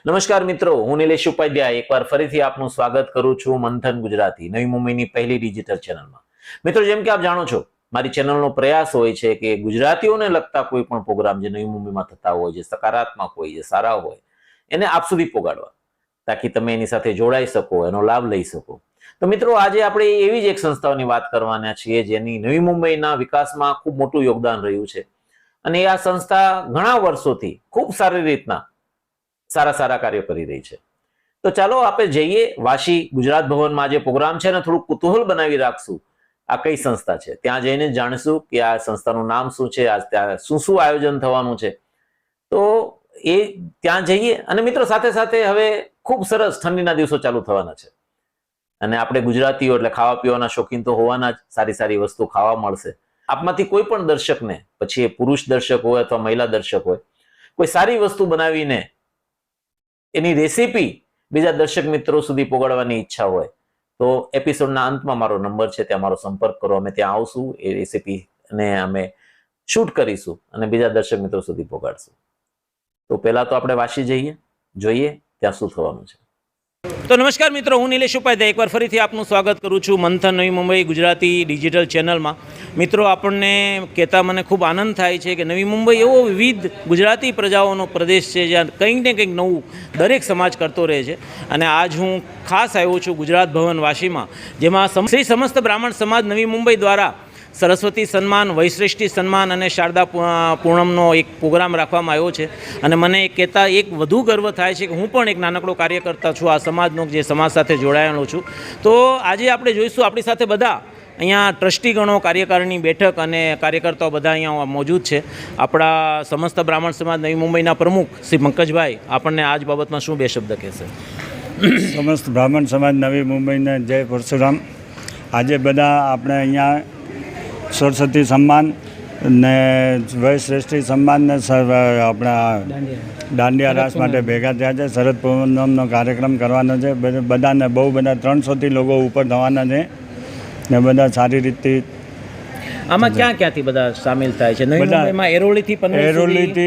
નમસ્કાર મિત્રો, હું નિલેશ ઉપાધ્યાય એકવાર ફરીથી આપનું સ્વાગત કરું છું મંથન ગુજરાતી નવી મુંબઈની પહેલી ડિજિટલ ચેનલમાં। મિત્રો, જેમ કે આપ જાણો છો, મારી ચેનલનો પ્રયાસ હોય છે કે ગુજરાતીઓને લગતા કોઈ પણ પ્રોગ્રામ જે નવી મુંબઈમાં થતા હોય, જે સકારાત્મક હોય, જે સારા હોય, એને આપ સુધી પહોંચાડવા, તાકી તમે એની સાથે જોડાઈ શકો, એનો લાભ લઈ શકો। તો મિત્રો, આજે આપણે એવી જ એક સંસ્થાઓની વાત કરવાના છીએ જેની નવી મુંબઈના વિકાસમાં ખૂબ મોટું યોગદાન રહ્યું છે અને આ સંસ્થા ઘણા વર્ષોથી ખૂબ સારી રીતના સારા કાર્યો કરી રહી છે। તો ચાલો આપણે જઈએ વાશી ગુજરાત ભવનમાં જે પ્રોગ્રામ છે ને થોડું કુતૂહલ બનાવી રાખશું આ કઈ સંસ્થા છે, ત્યાં જઈને જાણીશું કે આ સંસ્થાનું નામ શું છે, આજ ત્યાં શું આયોજન થવાનું છે। તો એ ત્યાં જઈએ અને મિત્રો સાથે સાથે હવે ખૂબ સરસ ઠંડીના દિવસો ચાલુ થવાના છે અને આપણે ગુજરાતીઓ એટલે ખાવા પીવાના શોખીન તો હોવાના જ, સારી વસ્તુ ખાવા મળશે। આપમાંથી કોઈ પણ દર્શકને, પછી એ પુરુષ દર્શક હોય અથવા મહિલા દર્શક હોય, કોઈ સારી વસ્તુ બનાવીને એની રેસીપી બીજા દર્શક મિત્રો સુધી પહોંચાડવાની ઈચ્છા હોય તો એપિસોડના અંતમાં મારો નંબર છે, ત્યાં મારો સંપર્ક કરો। અમે ત્યાં આવશું, એ રેસીપીને અમે શૂટ કરીશું અને બીજા દર્શક મિત્રો સુધી પહોંચાડશું। તો પહેલા તો આપણે વાશી જઈએ, જોઈએ ત્યાં શું થવાનું છે। તો નમસ્કાર મિત્રો, હું નિલેશ ઉપાધ્યાય એકવાર ફરીથી આપનું સ્વાગત કરું છું મંથન નવી મુંબઈ ગુજરાતી ડિજિટલ ચેનલમાં। મિત્રો, આપણને કહેતા મને ખૂબ આનંદ થાય છે કે નવી મુંબઈ એવો વિવિધ ગુજરાતી પ્રજાઓનો પ્રદેશ છે જ્યાં કંઈક ને કંઈક નવું દરેક સમાજ કરતો રહે છે અને આજ હું ખાસ આવ્યો છું ગુજરાત ભવન વાશીમાં, જેમાં શ્રી સમસ્ત બ્રાહ્મણ સમાજ નવી મુંબઈ દ્વારા સરસ્વતી સન્માન, વૈશ્રેષ્ઠી સન્માન અને શારદા પૂનમનો એક પ્રોગ્રામ રાખવામાં આવ્યો છે અને મને કહેતા એક વધુ ગર્વ થાય છે કે હું પણ એક નાનકડો કાર્યકર્તા છું આ સમાજનો, જે સમાજ સાથે જોડાયેલો છું। તો આજે આપણે જોઈશું, આપણી સાથે બધા અહીંયા ટ્રસ્ટીગણો, કાર્યકારીની બેઠક અને કાર્યકર્તાઓ બધા અહીંયા મોજૂદ છે। આપણા સમસ્ત બ્રાહ્મણ સમાજ નવી મુંબઈના પ્રમુખ શ્રી પંકજભાઈ આપણને આજ બાબતમાં શું બે શબ્દ કહેશે? સમસ્ત બ્રાહ્મણ સમાજ નવી મુંબઈને જય પરશુરામ। આજે બધા આપણે અહીંયા સરસ્વતી સન્માન ને વયશ્રેષ્ઠી સન્માન ને આપણા દાંડિયા રાસ માટે ભેગા થયા છે। શરદ પૂનમનો કાર્યક્રમ કરવાનો છે, બધાને બહુ બધા 300થી લોકો ઉપર થવાના છે ને બધા સારી રીતે। આમાં ક્યાંથી બધા સામેલ થાય છે? નવી મુંબઈમાં એરોલીથી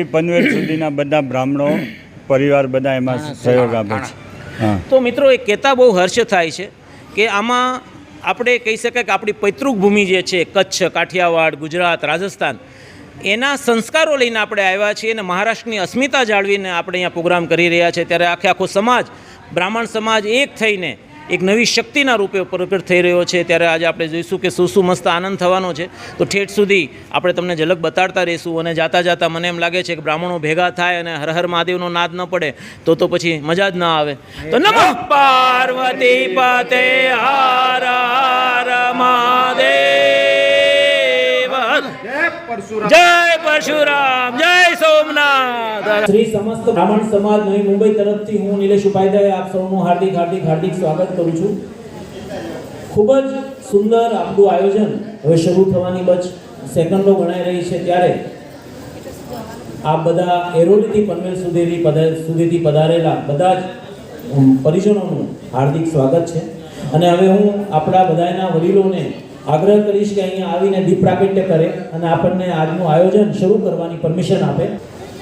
પનવેલ સુધીના બધા બ્રાહ્મણો પરિવાર બધા એમાં સહયોગ આપે છે। હા, તો મિત્રો, એ કહેતા બહુ હર્ષ થાય છે કે આમાં આપણે કહી શકાય કે આપણી પૈતૃક ભૂમિ જે છે, કચ્છ, કાઠિયાવાડ, ગુજરાત, રાજસ્થાન, એના સંસ્કારો લઈને આપણે આવ્યા છીએ અને મહારાષ્ટ્રની અસ્મિતા જાળવીને આપણે અહીંયા પ્રોગ્રામ કરી રહ્યા છીએ। ત્યારે આખો સમાજ, બ્રાહ્મણ સમાજ એક થઈને એક નવી શક્તિના રૂપે પ્રગટ થઈ રહ્યો છે। ત્યારે આજે આપણે જોઈશું કે શું મસ્ત આનંદ થવાનો છે। તો ઠેઠ સુધી આપણે તમને ઝલક બતાડતા રહીશું અને જાતા મને એમ લાગે છે કે બ્રાહ્મણો ભેગા થાય અને હર હર મહાદેવનો નાદ ન પડે તો પછી મજા જ ના આવે। તો નમઃ પાર્વતી પતે હર હર મહાદેવ, જય પરશુરામ, જય સોમનાથ। શ્રી સમસ્ત બ્રાહ્મણ સમાજ નવી મુંબઈ તરફથી હું નિલેશ ઉપાધ્યાય આપ સૌનું હાર્દિક સ્વાગત કરું છું। ખૂબ જ સુંદર આપણું આયોજન હવે શરૂ થવાની બસ સેકન્ડો ગણાઈ રહી છે, ત્યારે આપ બધા એરોલીથી પનવેલ સુધીથી પધારેલા બધા જ પરિજનોનું હાર્દિક સ્વાગત છે અને હવે હું આપણા બધાના વડીલોને આગ્રહ કરીશ કે અહીંયા આવીને દીપ પ્રાગટ્ય કરે અને આપણને આજનું આયોજન શરૂ કરવાની પરમિશન આપે।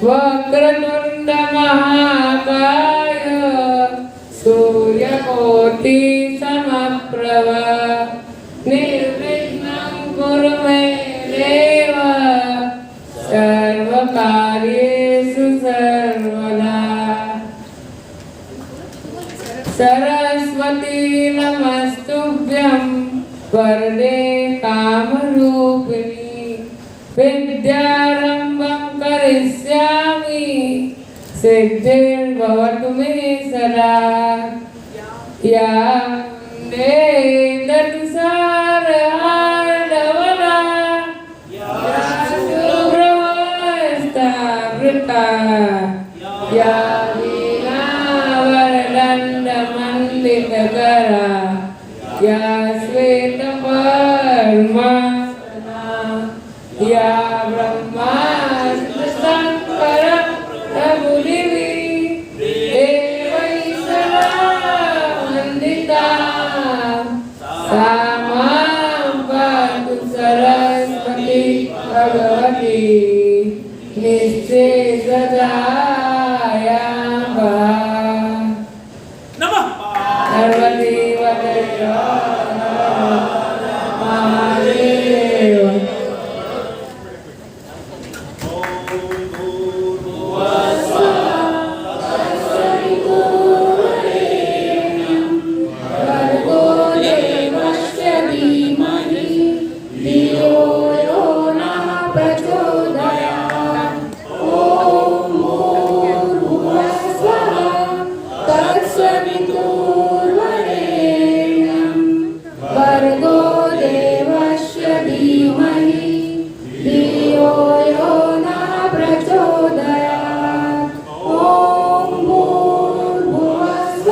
વક્રતુંડ મહાકાય સૂર્યકોટિ સમપ્રભ નિર્વિઘ્नं કુરુ મે દેવ સર્વકાર્યેષુ સર્વદા। સરસ્વતી નમસ્તુભ્યં વરદે કામરૂપિણી વિદ્યારંભં કરિષ્યામિ સિદ્ધિર્ભવતુ મે સદા। યા દત્સારહાર્દવના યા શુભ્રવસ્ત્રાવૃતા યા વીણાવરદંડમંડિતકરા યા શ્વેતપર્માસના યા બ્રહ્માસ્ત્ર શંકર પ્રભુદેવી દેવૈ સદા વંદિતા। સા માં પાતુ સરસ્વતી ભગવતી નિશ્ચેષજાયા સર્વદેવ મહાદેવ. ભર્ગો દેવસ્ય ધીમહિ ધિયો યો નઃ પ્રચોદયાત્. ઓમ ભૂર્ભુવઃ તત્સવિતુર્વરેણ્યં ભર્ગો દેવસ્ય ધીમહિ ધિયો યો નઃ પ્રચોદયાત્. ઓમ ભૂર્ભુવઃ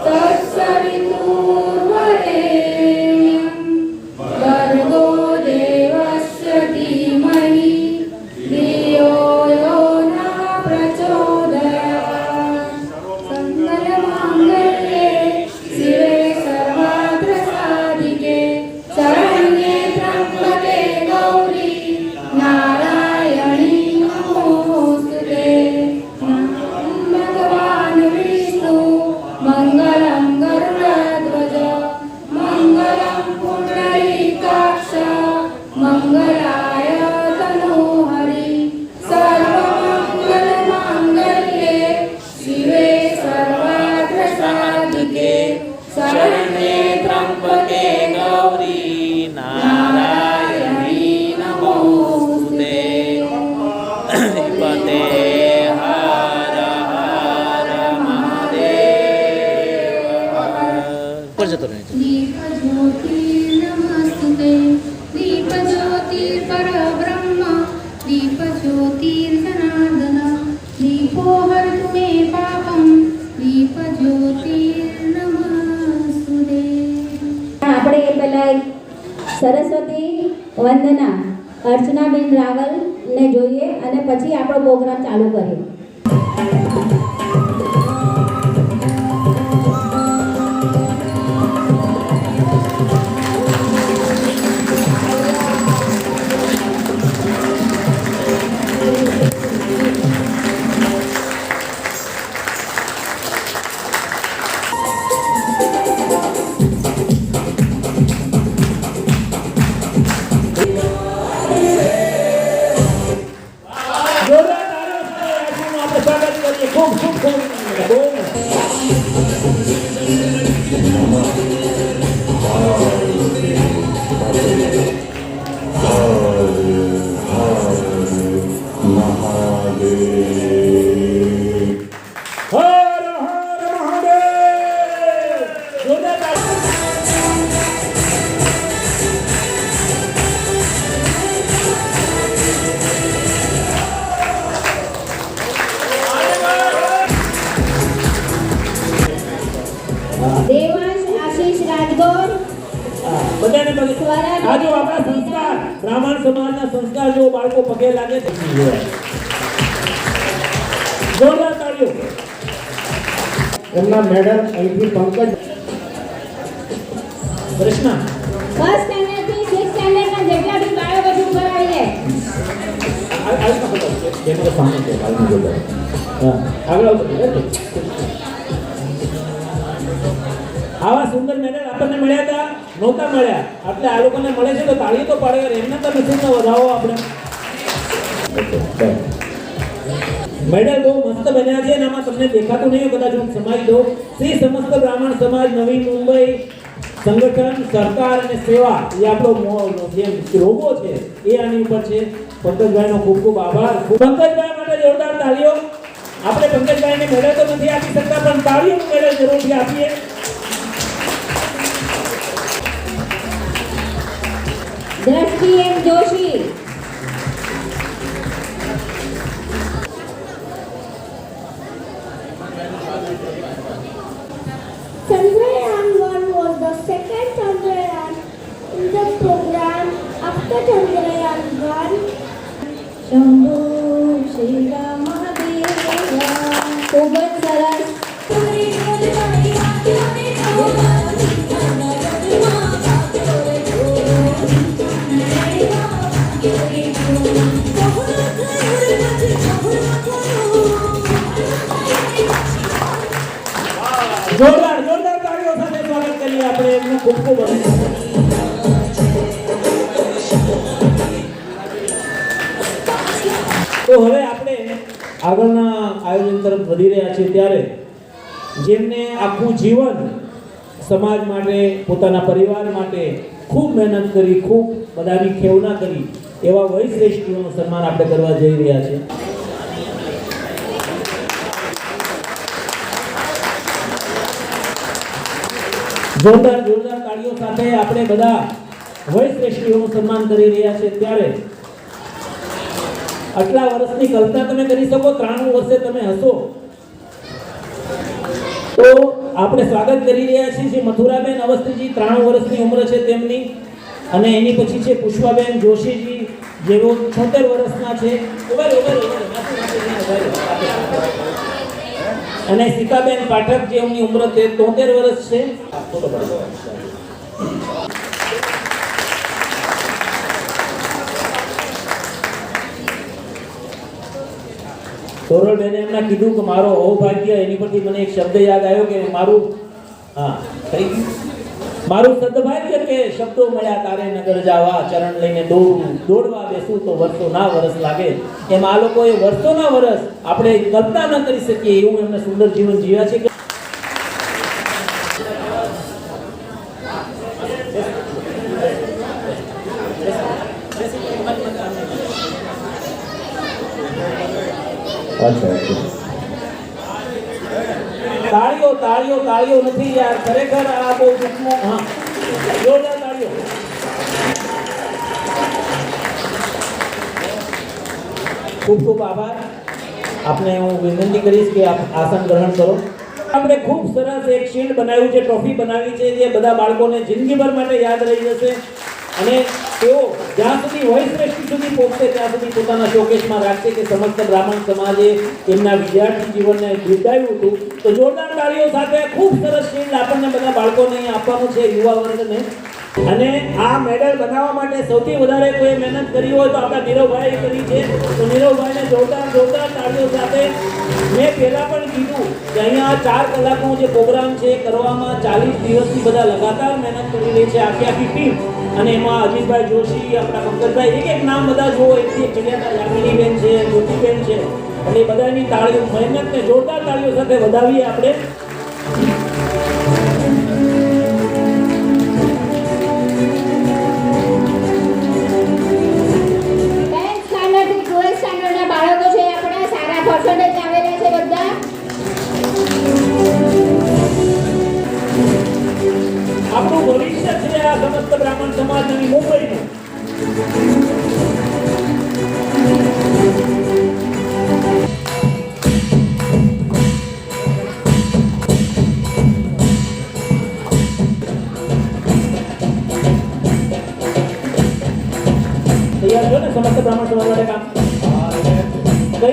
તત્સવિતુર્વરેણ્યં ભર્ગો દેવસ્ય ધીમહિ ધિયો યો નઃ પ્રચોદયાત્. મંગલમાંગલ્યે શિવે સર્વાર્થ સાધિકે શરણ્યે ત્ર્યંબકે ગૌરી નારાયણી નમોસ્તુતે. ભગવાન વિષ્ણુ મંગલં ગરુડધ્વજ મંગલં પુંડરીકાક્ષ મંગલાય તનોહરિ. સર્વમંગલમાંગલ્યે શિવે સર્વાર્થ સાધિકે શરણ્યે ત્ર્યંબકે ગૌરી નારાયણી નમોસ્તુતે. પતે હર હર મહાદેવ. પર જતો રહે. दीपज्योतिर्नमस्तुते. दीपज्योतिर्परब्रह्म दीपज्योतिर्जनार्दन. दीपो हरतु मे पापं दीपज्योतिर्नमस्तुते. આપણે એ પહેલા સરસ્વતી વંદના અર્ચનાબેન રાવલ ને જોઈએ અને પછી આપણો પ્રોગ્રામ ચાલુ કરીએ. દેવાંશ આશીષ રાજગોર બધાને પગે આ જો આપણા સંસ્કાર બ્રાહ્મણ સમાજના સંસ્કાર જો બાળકો પગે લાગે છે જોરદાર તાળીઓ. એમના મેડમ અહીંથી પંકજ કૃષ્ણા ફર્સ્ટ સ્ટેન્ડર્ડ થી 6th સ્ટેન્ડર્ડના જેટલા બી બાળકો છે કરાવી લે. જેનો સામે છે હાલમાં જોડે હા આગળ આવતો આવા સુંદર મેડલ આપણને મળ્યા હતા નહોતા મળ્યા એટલે આ લોકોને મળે છે તો તાળી તો પાડે એમને તો નસીબને વધાવો આપણે. મેડલ બહુ મસ્ત બન્યા છે અને આમાં તમને દેખાતું નહીં કદાચ હું સમાજ દઉં. શ્રી સમસ્ત બ્રાહ્મણ સમાજ નવી મુંબઈ સંગઠન સરકાર અને સેવા એ આપણો જે રોગો છે એ આની ઉપર છે. પંકજભાઈનો ખૂબ ખૂબ આભાર. પંકજભાઈ માટે જોરદાર તાળીઓ. આપણે પંકજભાઈને મેડલ તો નથી આપી શકતા પણ તાળીઓનું મેડલ જરૂરથી આપીએ. દ્રષ્ટિ એમ Joshi Chandrayaan 1 was the second Chandrayaan in the program after Chandrayaan 1. Shambhu Shri Ram Mahadev. ખૂબ જ સરસ. જોરદાર જોરદાર તાળીઓ સાથે સ્વાગત કરીએ આપણે એમનું ખૂબ ખૂબ તો હવે આપણે આગળના આયોજન તરફ વધી રહ્યા છીએ ત્યારે જેમને આખું જીવન સમાજ માટે પોતાના પરિવાર માટે ખૂબ મહેનત કરી ખૂબ બધાની ખેવના કરી એવા વયશ્રેષ્ઠીઓનું સન્માન આપણે કરવા જઈ રહ્યા છીએ જોરદાર જોરદાર તાળીઓ સાથે આપણે બધા વયશ્રેષ્ઠીઓનું સન્માન કરી રહ્યા છે ત્યારે આટલા વર્ષની કલ્પના તમે કરી શકો 93 વર્ષે તમે હશો તો આપણે સ્વાગત કરી રહ્યા છીએ શ્રી મથુરાબેન અવસ્થીજી 93 વર્ષની ઉંમર છે તેમની અને એની પછી છે પુષ્પાબેન જોશીજી જેઓ 76 વર્ષના છે અને સીતાબેન પાઠક જેમની ઉંમર 73 વર્ષ છે સોરલબેને એમના કીધું કે મારો અહોભાગ્ય એની પરથી મને એક શબ્દ યાદ આવ્યો કે મારું થઈ ગયું મારું સદભાગ્ય કે શબ્દો મળ્યા તારે નગર જાવા ચરણ લઈને દોડવા બેસું તો વર્ષો ના વર્ષ લાગે એમ આ લોકોએ વર્ષોના વર્ષ આપણે કલ્પના ન કરી શકીએ એવું એમને સુંદર જીવન જીવ્યા છે કે તાળીઓ તાળીઓ તાળીઓ નથી યાર ખરેખર આ બહુ દુઃખનો જોરદાર તાળીઓ ખૂબ ખૂબ આભાર આપને હું વિનંતી કરીશ કે આપ આસન ગ્રહણ કરો આપણે ખૂબ સરસ એક શીલ્ડ બનાવ્યું છે ટ્રોફી બનાવી છે જે બધા બાળકોને જિંદગીભર માટે યાદ રહી જશે અને તેઓ જ્યાં સુધી વયશ્રેષ્ઠી સુધી પહોંચશે ત્યાં સુધી પોતાના શોકેસમાં રાખશે કે સમસ્ત બ્રાહ્મણ સમાજે તેમના વિદ્યાર્થી જીવનને બિરદાવ્યું હતું તો જોરદાર તાળીઓ સાથે ખૂબ સરસ શીલ્ડ આપણને બધા બાળકોને આપવાનું છે યુવા વર્ગને અને આ મેડલ બનાવવા માટે સૌથી વધારે કોઈ મહેનત કરી હોય તો આપણા નીરવભાઈ કરી છે તો નીરવભાઈને જોરદાર જોરદાર તાળીઓ સાથે મેં પહેલા પણ કીધું કે અહીંયા 4 કલાકનો જે પ્રોગ્રામ છે કરવામાં 40 દિવસથી બધા લગાતાર મહેનત કરી રહી છે આખી ટીમ અને એમાં અજીતભાઈ જોશી આપણા પંકજભાઈ એક નામ બધા જુઓ એકથી એક જગ્યાના યામિનીબેન છે જ્યોતિબેન છે એટલે બધાની તાળીઓ મહેનતને જોરદાર તાળીઓ સાથે વધાવીએ આપણે આપણું ભવિષ્ય છે આ સમસ્ત બ્રાહ્મણ સમાજ નવી મુંબઈનું તૈયાર છો ને સમસ્ત બ્રાહ્મણ સમાજ માટે કામ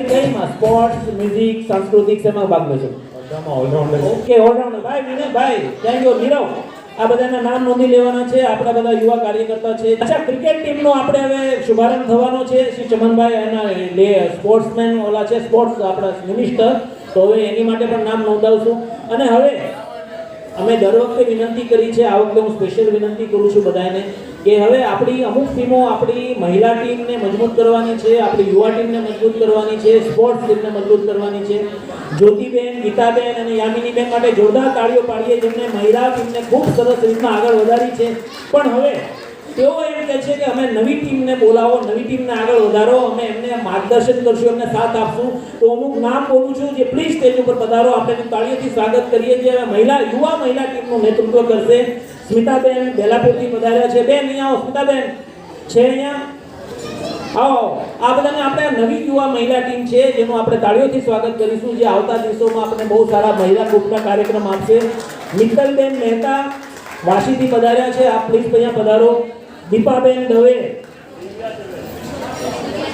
કઈમાં સ્પોર્ટ્સ મ્યુઝિક સાંસ્કૃતિક શેમાં ભાગ લેશો ઓલરાઉન્ડર ઓકે ઓલરાઉન્ડર ભાઈ વિનયભાઈ થેન્ક યુ નીરવ આ બધાના નામ નોંધી લેવાના છે આપણા બધા યુવા કાર્યકર્તા છે અચ્છા ક્રિકેટ ટીમનો આપણે હવે શુભારંભ થવાનો છે શ્રી ચમનભાઈ એના સ્પોર્ટ્સમેન ઓલા છે સ્પોર્ટ્સ આપણા મિનિસ્ટર તો હવે એની માટે પણ નામ નોંધાવશું અને હવે અમે દર વખતે વિનંતી કરી છે આ વખતે હું સ્પેશિયલ વિનંતી કરું છું બધાને કે હવે આપણી અમુક ટીમો આપણી મહિલા ટીમને મજબૂત કરવાની છે આપણી યુવા ટીમને મજબૂત કરવાની છે સ્પોર્ટ્સ ટીમને મજબૂત કરવાની છે જ્યોતિબેન ગીતાબેન અને યામિનીબેન માટે જોરદાર તાળીઓ પાડીએ જેમને મહિલા ટીમને ખૂબ સરસ રીતના આગળ વધારી છે પણ હવે તેઓ એમ કહે છે કે અમે નવી ટીમને બોલાવો નવી ટીમને આગળ વધારો અમે એમને માર્ગદર્શન કરશું એમને સાથ આપશું તો અમુક નામ બોલું છું જે પ્લીઝ સ્ટેજ ઉપર પધારો આપણે તાળીઓથી સ્વાગત કરીએ જે યુવા મહિલા ટીમનું નેતૃત્વ કરશે સ્મિતાબેન બેલાપુરથી પધાર્યા છે બેન અહીંયા આવો સ્મિતાબેન છે અહીંયા આવો આ બધાને આપણે નવી યુવા મહિલા ટીમ છે જેનું આપણે તાળીઓથી સ્વાગત કરીશું જે આવતા દિવસોમાં આપણે બહુ સારા મહિલા ગ્રુપના કાર્યક્રમ આપશે મિત્તલબેન મહેતા વાશીથી પધાર્યા છે આપ પ્લીઝ અહીંયા પધારો દીપાબેન દવે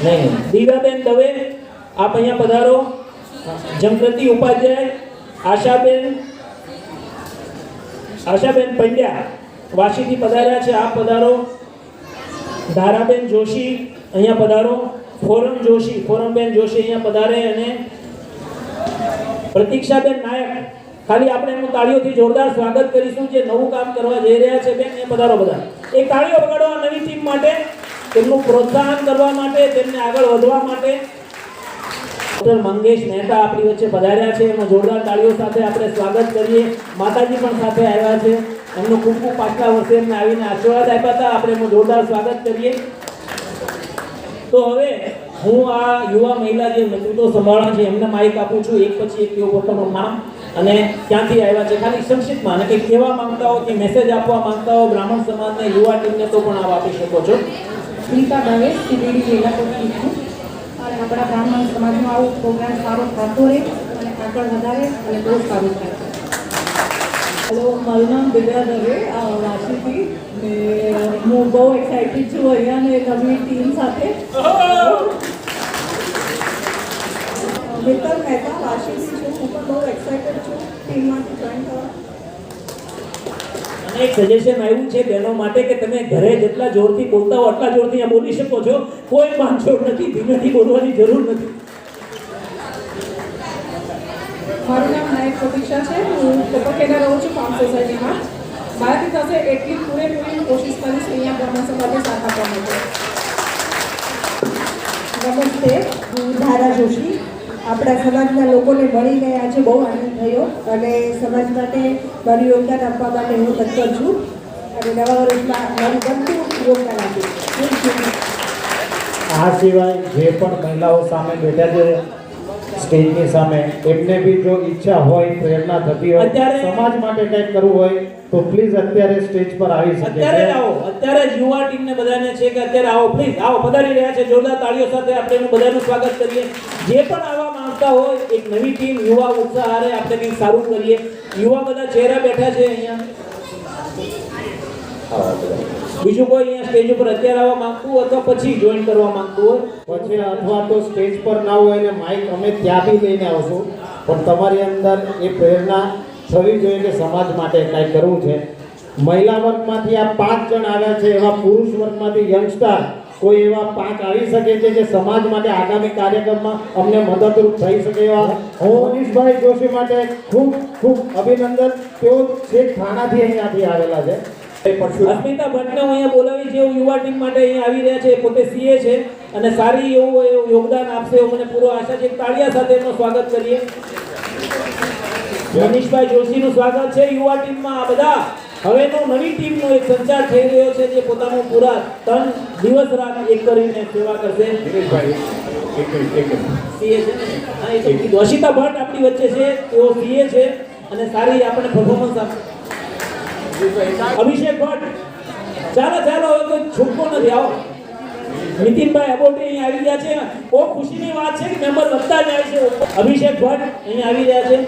નહીં દીવાબેન દવે આપ અહીંયા પધારો જમકૃતિ ઉપાધ્યાય આશાબેન પંડ્યા વાશીથી પધાર્યા છે આપ પધારો ધારાબેન જોશી અહીંયા પધારો ફોરમબેન જોશી અહીંયા પધારે અને પ્રતીક્ષાબેન નાયક ખાલી આપણે એમનું તાળીઓથી જોરદાર સ્વાગત કરીશું જે નવું કામ કરવા જઈ રહ્યા છે. બેન એ પધારો બધા. એક તાળીઓ વગાડો આ નવી ટીમ માટે, તેમનું પ્રોત્સાહન કરવા માટે, તેમને આગળ વધવા માટે. ડોક્ટર મંગેશ મહેતા આપણી વચ્ચે પધાર્યા છે, એમાં જોરદાર તાળીઓ સાથે આપણે સ્વાગત કરીએ. માતાજી પણ સાથે આવ્યા છે, એમનું ખૂબ ખૂબ પાછલા વર્ષે એમને આવીને આશીર્વાદ આપ્યા હતા, આપણે એમનું જોરદાર સ્વાગત કરીએ. તો હવે હું આ યુવા મહિલા જે નેતૃત્વ સંભાળે છે એમને માઇક આપું છું. એક પછી એક તેઓ પોતાનું નામ અને ક્યાંથી આવ્યા છે ખાલી સંક્ષિપ્તમાં, અને કંઈક કહેવા માંગતા હો કે મેસેજ આપવા માંગતા હો બ્રાહ્મણ સમાજને, યુવા ટીમને, તો પણ આપ આપી શકો છો. સ્મિતા દવે સીડીડી વેલાકોટથી છું અને આપણા બ્રાહ્મણ સમાજનો આવો પ્રોગ્રામ સારો થતો રહે અને આગળ વધારે અને બહુ સારું થાય. હેલો, મારું નામ દિવ્યા દવે વાશીથી ને હું બહુ એક્સાઇટેડ છું અહીંયા નવી ટીમ સાથે. મિત્તલ મહેતા વાશીથી છું, હું પણ બહુ એક્સાઇટેડ છું ટીમમાંથી જોઈન થવા. અને એક સજેશન આવ્યું છે બહેનો માટે કે તમે ઘરે જેટલા જોરથી બોલતા હો એટલા જોરથી અહીંયા બોલી શકો છો, કોઈ બાંધછોડ નથી, ધીમેથી બોલવાની જરૂર નથી. મારું નામ નાયક પ્રતીક્ષા છે, હું ટપકેલા રહું છું ફાર્મ સોસાયટીમાં. મારાથી થશે એટલી પૂરેપૂરી કોશિશ કરીશ અહીંયા બ્રાહ્મણ સમાજને સાથ આપવા માટે. નમસ્તે, હું ધારા જોશી. આપણા સમાજના લોકોને મળીને આજે બહુ આનંદ થયો અને સમાજ માટે મારું યોગદાન આપવા માટે હું તત્પર છું અને નવા વર્ષમાં મારું બનતું યોગદાન આપીશ. આ સિવાય જે પણ મહિલાઓ સામે બેઠા છે સ્ટેજની સામે, એમને બી જો ઈચ્છા હોય, પ્રેરણા થતી હોય, સમાજ માટે કંઈક કરવું હોય તો પ્લીઝ અત્યારે સ્ટેજ પર આવી શકે. અત્યારે આવો, અત્યારે જ યુવા ટીમને બધાને છે કે અત્યારે આવો, પ્લીઝ આવો, પધારી રહ્યા છે. જોરદાર તાળીઓ સાથે આપણે એનું બધાનું સ્વાગત કરીએ. જે પણ આવા માંગતા હોય, એક નવી ટીમ, યુવા ઉત્સાહ હારે આપણે કંઈક સારું કરીએ. યુવા બધા ચહેરા બેઠા છે અહીંયા. બીજું કોઈ અહીંયા સ્ટેજ ઉપર અત્યારે આવવા માંગતું હોય અથવા પછી જોઈન કરવા માંગતું હોય, પછી અથવા તો સ્ટેજ પર ના હોય ને માઇક અમે ત્યાં બી લઈને આવશું, પણ તમારી અંદર એ પ્રેરણા થવી જોઈએ કે સમાજ માટે કાંઈ કરવું છે. મહિલા વર્ગમાંથી આ 5 જણ આવ્યા છે, એવા પુરુષ વર્ગમાંથી યંગસ્ટર કોઈ એવા 5 આવી શકે છે જે સમાજ માટે આગામી કાર્યક્રમમાં અમને મદદરૂપ થઈ શકે એવા. હું મનીષભાઈ જોશી માટે ખૂબ ખૂબ અભિનંદન. તેઓ છેક થાણાથી અહીંયાથી આવેલા છે. અસ્મિતા ભટ્ટને હું અહીંયા બોલાવી છે, યુવા ટીમ માટે અહીંયા આવી રહ્યા છે. પોતે સીએ છે અને સારી એવું યોગદાન આપશે એવું મને પૂરો આશા છે. તાળીયા સાથે એમનું સ્વાગત કરીએ. મનીષભાઈ જોશીનું સ્વાગત છે યુવા ટીમમાં. આ બધા હવેનો નવી ટીમનો એક સંચાર થઈ રહ્યો છે જે પોતાનું પૂરા 3 દિવસ રાત એક કરીને સેવા કરશે. સીએ છે ને? હા, એ તો કીધું. અશિતા ભટ્ટ આપણી વચ્ચે છે, તેઓ સીએ છે અને સારી આપણે પરફોર્મન્સ આપશે. અભિષેક ભટ્ટ, ચાલો ચાલો, હવે કોઈ છૂટકો નથી. આવો. નીતિનભાઈ અબોટી અહીં આવી ગયા છે. બહુ ખુશીની વાત છે કે મેમ્બર વધતા જાય છે. અભિષેક ભટ્ટ અહીં આવી રહ્યા છે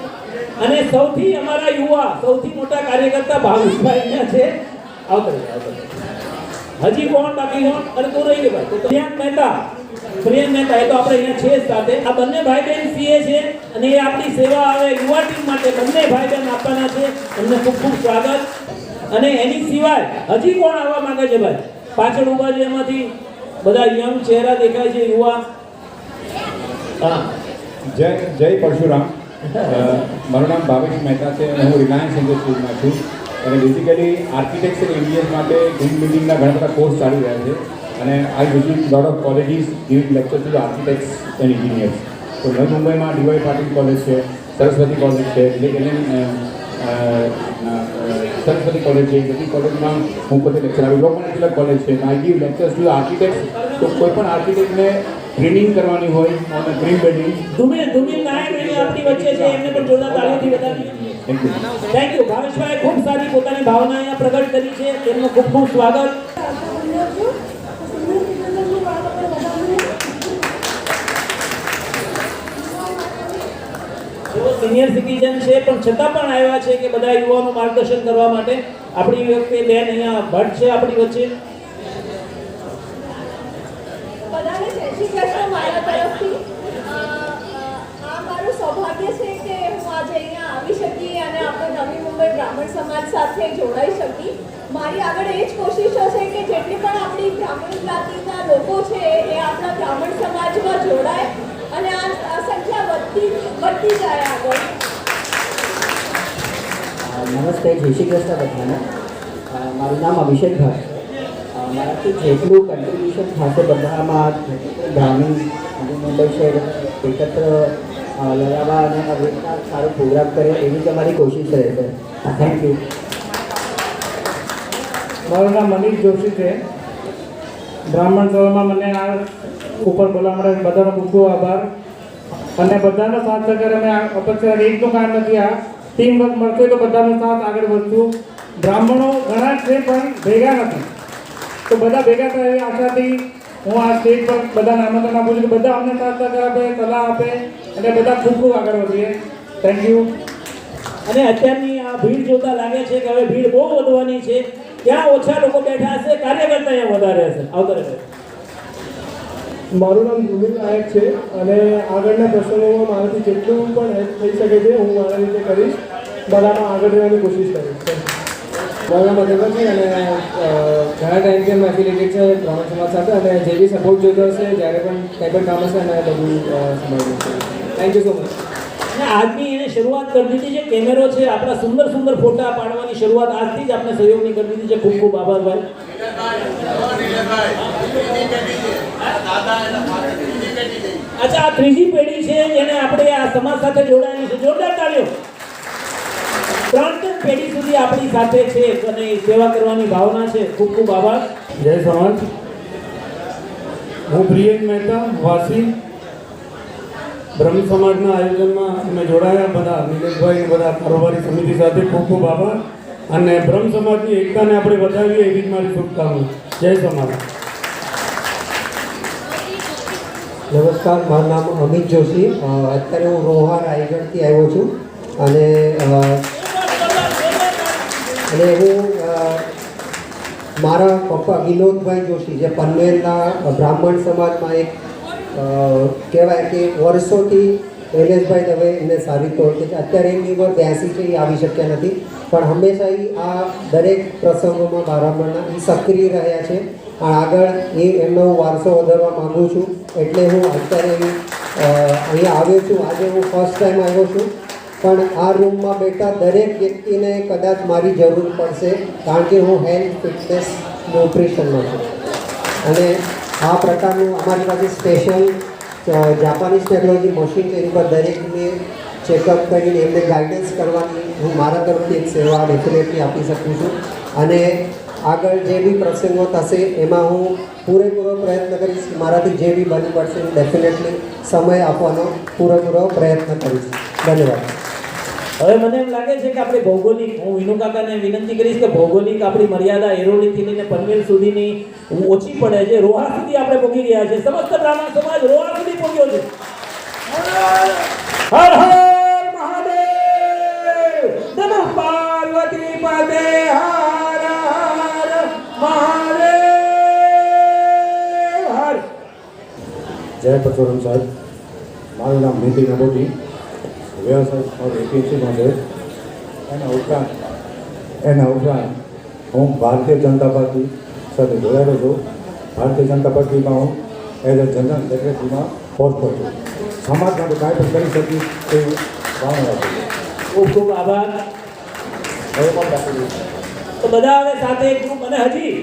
અને સૌથી અમારા યુવા, સૌથી મોટા કાર્યકર્તા ભાવેશભાઈ અહીંયા છે. આવતો હજી કોણ બાકી કોણ? અરે તો રહી ગયો ભાઈ. પ્રિયંક મહેતા, પ્રિયંક મહેતા, એ તો આપણે અહીંયા છે જ સાથે. આ બંને ભાઈ બહેન સીએ છે અને એ આપણી સેવા હવે યુવા ટીમ માટે બંને ભાઈ બહેન આપવાના છે. એમને ખૂબ ખૂબ સ્વાગત. અને એની સિવાય હજી કોણ આવવા માંગે છે ભાઈ? પાછળ ઉભા છે, એમાંથી બધા યંગ ચહેરા દેખાય છે, યુવા. હા, જય પરશુરામ. મારું નામ ભાવેશ મહેતા છે અને હું રિલાયન્સ ઇન્ડસ્ટ્રીઝમાં છું. અને બેઝિકલી આર્કિટેક્ચર એન્જિનિયર માટે ગ્રીન બિલ્ડિંગના ઘણા બધા કોર્સ ચાલી રહ્યા છે અને I visit lot of colleges giving lecture to architects and engineers. તો નવી મુંબઈમાં ડીવાય પાટીલ કોલેજ છે, સરસ્વતી કોલેજ છે, સરસ્વતી કોલેજ છે. બધી કોલેજમાં હું પોતે લેક્ચર આપું. લોકમાન્ય કોલેજ છે, I give lectures to architects. તો કોઈ પણ આર્કિટેક્ટને ટ્રેનિંગ કરવાની હોય on green building. Dhumil Nayak અહીં આપણી વચ્ચે છે, એમને પણ જોરદાર તાળીઓથી વધાવીએ. Thank you. ભાવેશભાઈ ખૂબ સારી પોતાની ભાવના અહીંયા પ્રગટ કરી છે, તેમનું ખૂબ ખૂબ સ્વાગત. જેઓ સિનિયર સિટીઝન છે પણ છતાં પણ આવ્યા છે કે બધા યુવાનો માર્ગદર્શન કરવા માટે. આપણી વખતે બેન અહીંયા ભટ્ટ છે આપણી વચ્ચે. બધાને જય શ્રી કૃષ્ણ મારા તરફથી. આ મારું સૌભાગ્ય છે કે હું આજે અહીંયા આવી શકી અને આપણે નવી મુંબઈ બ્રાહ્મણ સમાજ સાથે જોડાઈ શકી. મારી આગળ એ જ કોશિશો છે કે જેટલી પણ આપણી બ્રાહ્મણ જ્ઞાતિના લોકો છે એ આપણા બ્રાહ્મણ સમાજમાં જોડાય અને આ સંખ્યા વધતી જાય આગળ. નમસ્તે, જય શ્રી કૃષ્ણ બધાને. મારું નામ અભિષેકભાઈ. મારાથી જેટલું કન્ટ્રીબ્યુશન થશે બધામાં ગ્રામીણ નવી મુંબઈ શહેર એકત્ર લગાવવા અને આવી રીતના સારો પ્રોગ્રામ કરે એવી જ અમારી કોશિશ રહેશે. Thank you. મારું નામ મનીષ જોશી છે. બ્રાહ્મણ સભામાં મને આ ઉપર બોલાવવા માટે બધાનો ખૂબ ખૂબ આભાર અને બધાનો સાથ સહકાર. અમે અપેક્ષા એકનું કામ નથી, આ ટીમ વર્ક મળશે તો બધાનો સાથ આગળ વધશું. બ્રાહ્મણો ઘણા છે પણ ભેગા નથી, તો બધા ભેગા થાય એવી આશાથી હું આ સ્ટેજ પર બધાને આમંત્રણ આપું છું કે બધા અમને સાથ સહકાર આપે, સલાહ આપે અને બધા ખૂબ ખૂબ આગળ વધીએ. Thank you. અને અત્યારની આ ભીડ જોતા લાગે છે કે હવે ભીડ બહુ વધવાની છે. ત્યાં ઓછા લોકો બેઠા હશે, કાર્યકર્તા અહીંયા વધારે હશે. આવતા રહેશે. મારું નામ ધ્રુવિલ નાયક છે અને આગળના પ્રસંગોમાં મારાથી જેટલું પણ હેલ્પ થઈ શકે છે હું મારા રીતે કરીશ. બધામાં આગળ રહેવાની કોશિશ કરીશ. મારું નામ અજય છે અને ઘણા ટાઈમથી અમે એફિલિએટેડ છે બ્રાહ્મણ સમાજ સાથે અને જે બી સપોર્ટ જોઈતો હશે જ્યારે પણ કંઈ પણ કામ હશે અને બધું સંભાળી છે. Thank you so much. અને આજની એને શરૂઆત કરી દીધી છે. કેમેરો છે, આપણા સુંદર સુંદર ફોટા પાડવાની શરૂઆત આજથી જ આપણે સહયોગની કરી દીધી છે. ખૂબ ખૂબ આભાર ભાઈ. અચ્છા, આ ત્રીજી પેઢી છે જેને આપણે આ સમાજ સાથે જોડાયેલી છે. જોરદાર તાળીઓ. 3 પેઢી સુધી આપણી સાથે છે અને સેવા કરવાની ભાવના છે. ખૂબ ખૂબ આભાર. જય સમાજ. હું પ્રિયેશ મહેતા વાસી. બ્રહ્મ સમાજના આયોજનમાં અમે જોડાયા બધા નિલેશભાઈ અને બધા કારોબારી સમિતિ સાથે ખૂબ ખૂબ આભાર અને બ્રહ્મ સમાજની એકતાને આપણે વધાવીએ એવી જ મારી શુભકામના. જય સમાજ. નમસ્કાર, મારું નામ અમિત જોશી. અત્યારે હું રોહા રાયગઢથી આવ્યો છું અને હું મારા પપ્પા વિનોદભાઈ જોશી જે પનવેલના બ્રાહ્મણ સમાજમાં એક કહેવાય કે વર્ષોથી શૈલેષભાઈ દવે એમને સારી રીતે ઓળખે છે. અત્યારે એમની ઉંમર 82 છે, એ આવી શક્યા નથી પણ હંમેશા એ આ દરેક પ્રસંગોમાં બ્રાહ્મણના એ સક્રિય રહ્યા છે. આગળ એમનો વારસો વધારવા માગું છું એટલે હું અત્યારે અહીંયા આવ્યો છું. આજે હું ફર્સ્ટ ટાઈમ આવ્યો છું પણ આ રૂમમાં બેઠા દરેક વ્યક્તિને કદાચ મારી જરૂર પડશે કારણ કે હું હેલ્થ ફિટનેસ ન્યુટ્રિશનમાં છું અને આ પ્રકારનું અમારી પાસે સ્પેશિયલ જાપાનીઝ ટેકનોલોજી મશીન છે. એની પર દરેકને ચેકઅપ કરીને એમને ગાઈડન્સ કરવાની હું મારા તરફથી એક સેવા ડેફિનેટલી આપી શકું છું અને આગળ જે બી પ્રસંગો થશે એમાં હું પૂરેપૂરો પ્રયત્ન કરીશ. મારાથી જે બી બની પડશે હું ડેફિનેટલી સમય આપવાનો પૂરેપૂરો પ્રયત્ન કરીશ. ધન્યવાદ. હવે મને એમ લાગે છે કે આપણે ભૌગોલિક, હું વિનુ કાકાને વિનંતી કરીશ કે ભૌગોલિક આપણી મર્યાદા એરોલીથી લઈને પનવેલ સુધીની ઓછી પડે છે. રોહા સુધી આપણે પહોંચી ગયા છે. સમસ્ત બ્રાહ્મણ સમાજ રોહા સુધી પહોંચ્યો છે. હર હર મહાદેવ. નમઃ પાર્વતી પતે. હર હર મહાદેવ. હર. જય પરશુરામ સાહેબ. મારું નામ નીતિન અબોટી. વ્યવસાય એપીએમસીમાં છે. એના ઉપરાંત હું ભારતીય જનતા પાર્ટી સાથે જોડાયેલો છું. ભારતીય જનતા પાર્ટીમાં હું એઝ અ જનરલ સેક્રેટરીમાં પોસ્ટ પર છું. સમાજ માટે કાંઈ પણ કરી શકીશ તેવું ભાવના છું. ખૂબ ખૂબ આભાર. તો બધા હવે સાથે એક ગ્રુપ અને હજી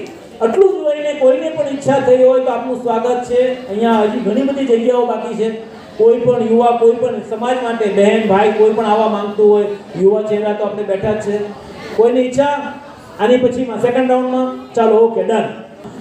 આટલું જ જોઈને કોઈને પણ ઈચ્છા થઈ હોય તો આપનું સ્વાગત છે. અહીંયા હજી ઘણી બધી જગ્યાઓ બાકી છે. કોઈ પણ યુવા, કોઈ પણ સમાજ માટે બહેન ભાઈ કોઈ પણ આવવા માંગતું હોય, યુવા ચહેરા તો આપણે બેઠા જ છે. કોઈની ઈચ્છા આની પછીમાં સેકન્ડ રાઉન્ડમાં? ચાલો, ઓકે, ડન.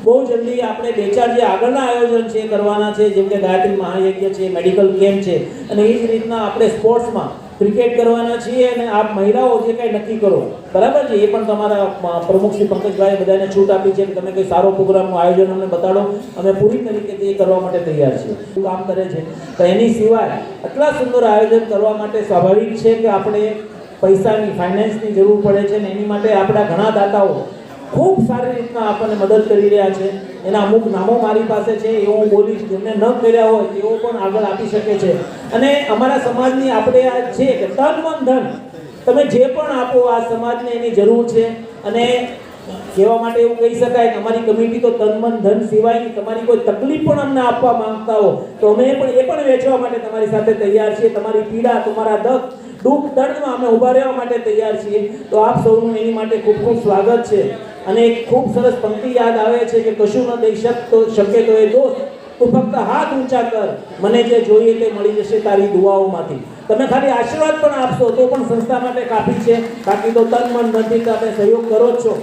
બહુ જલ્દી આપણે 2-4 જે આગળના આયોજન છે કરવાના છે, જેમ કે ગાયત્રી મહાયજ્ઞ છે, મેડિકલ કેમ્પ છે અને એ જ રીતના આપણે સ્પોર્ટ્સમાં ક્રિકેટ કરવાના છીએ અને આપ મહિલાઓ જે કંઈ નક્કી કરો, બરાબર છે, એ પણ તમારા પ્રમુખ શ્રી પંકજભાઈ બધાને છૂટ આપી છે કે તમે કંઈ સારો પ્રોગ્રામનું આયોજન અમને બતાડો. અમે પૂરી તરીકે તે કરવા માટે તૈયાર છીએ. કામ કરે છે તો એની સિવાય આટલા સુંદર આયોજન કરવા માટે સ્વાભાવિક છે કે આપણે પૈસાની, ફાઇનાન્સની જરૂર પડે છે અને એની માટે આપણા ઘણા દાતાઓ ખૂબ સારી રીતના આપણને મદદ કરી રહ્યા છે. એના અમુક નામો મારી પાસે છે, એ હું બોલીશ. જેમને ન કર્યા હોય તેઓ પણ આગળ આપી શકે છે. અને અમારા સમાજની આપણે આ છે કે તન મન ધન તમે જે પણ આપો આ સમાજને એની જરૂર છે. અને કહેવા માટે એવું કહી શકાય કે અમારી કમિટી તો તન મન ધન સિવાયની તમારી કોઈ તકલીફ પણ અમને આપવા માંગતા હો તો અમે પણ એ પણ વેચવા માટે તમારી સાથે તૈયાર છીએ. તમારી પીડા, તમારા દુઃખ દર્દમાં અમે ઊભા રહેવા માટે તૈયાર છીએ. તો આપ સૌનું એની માટે ખૂબ ખૂબ સ્વાગત છે. અને એક ખૂબ સરસ પંક્તિ યાદ આવે છે કે કશું ન દઈ શકે તો એ દોસ્ત, તું ફક્ત હાથ ઊંચા કર, મને જે જોઈએ તે મળી જશે તારી દુઆઓમાંથી. તમે ખાલી આશીર્વાદ પણ આપશો તો પણ સંસ્થા માટે કાફી છે. બાકી તો તન મન ધનથી તમે સહયોગ કરો જ છો.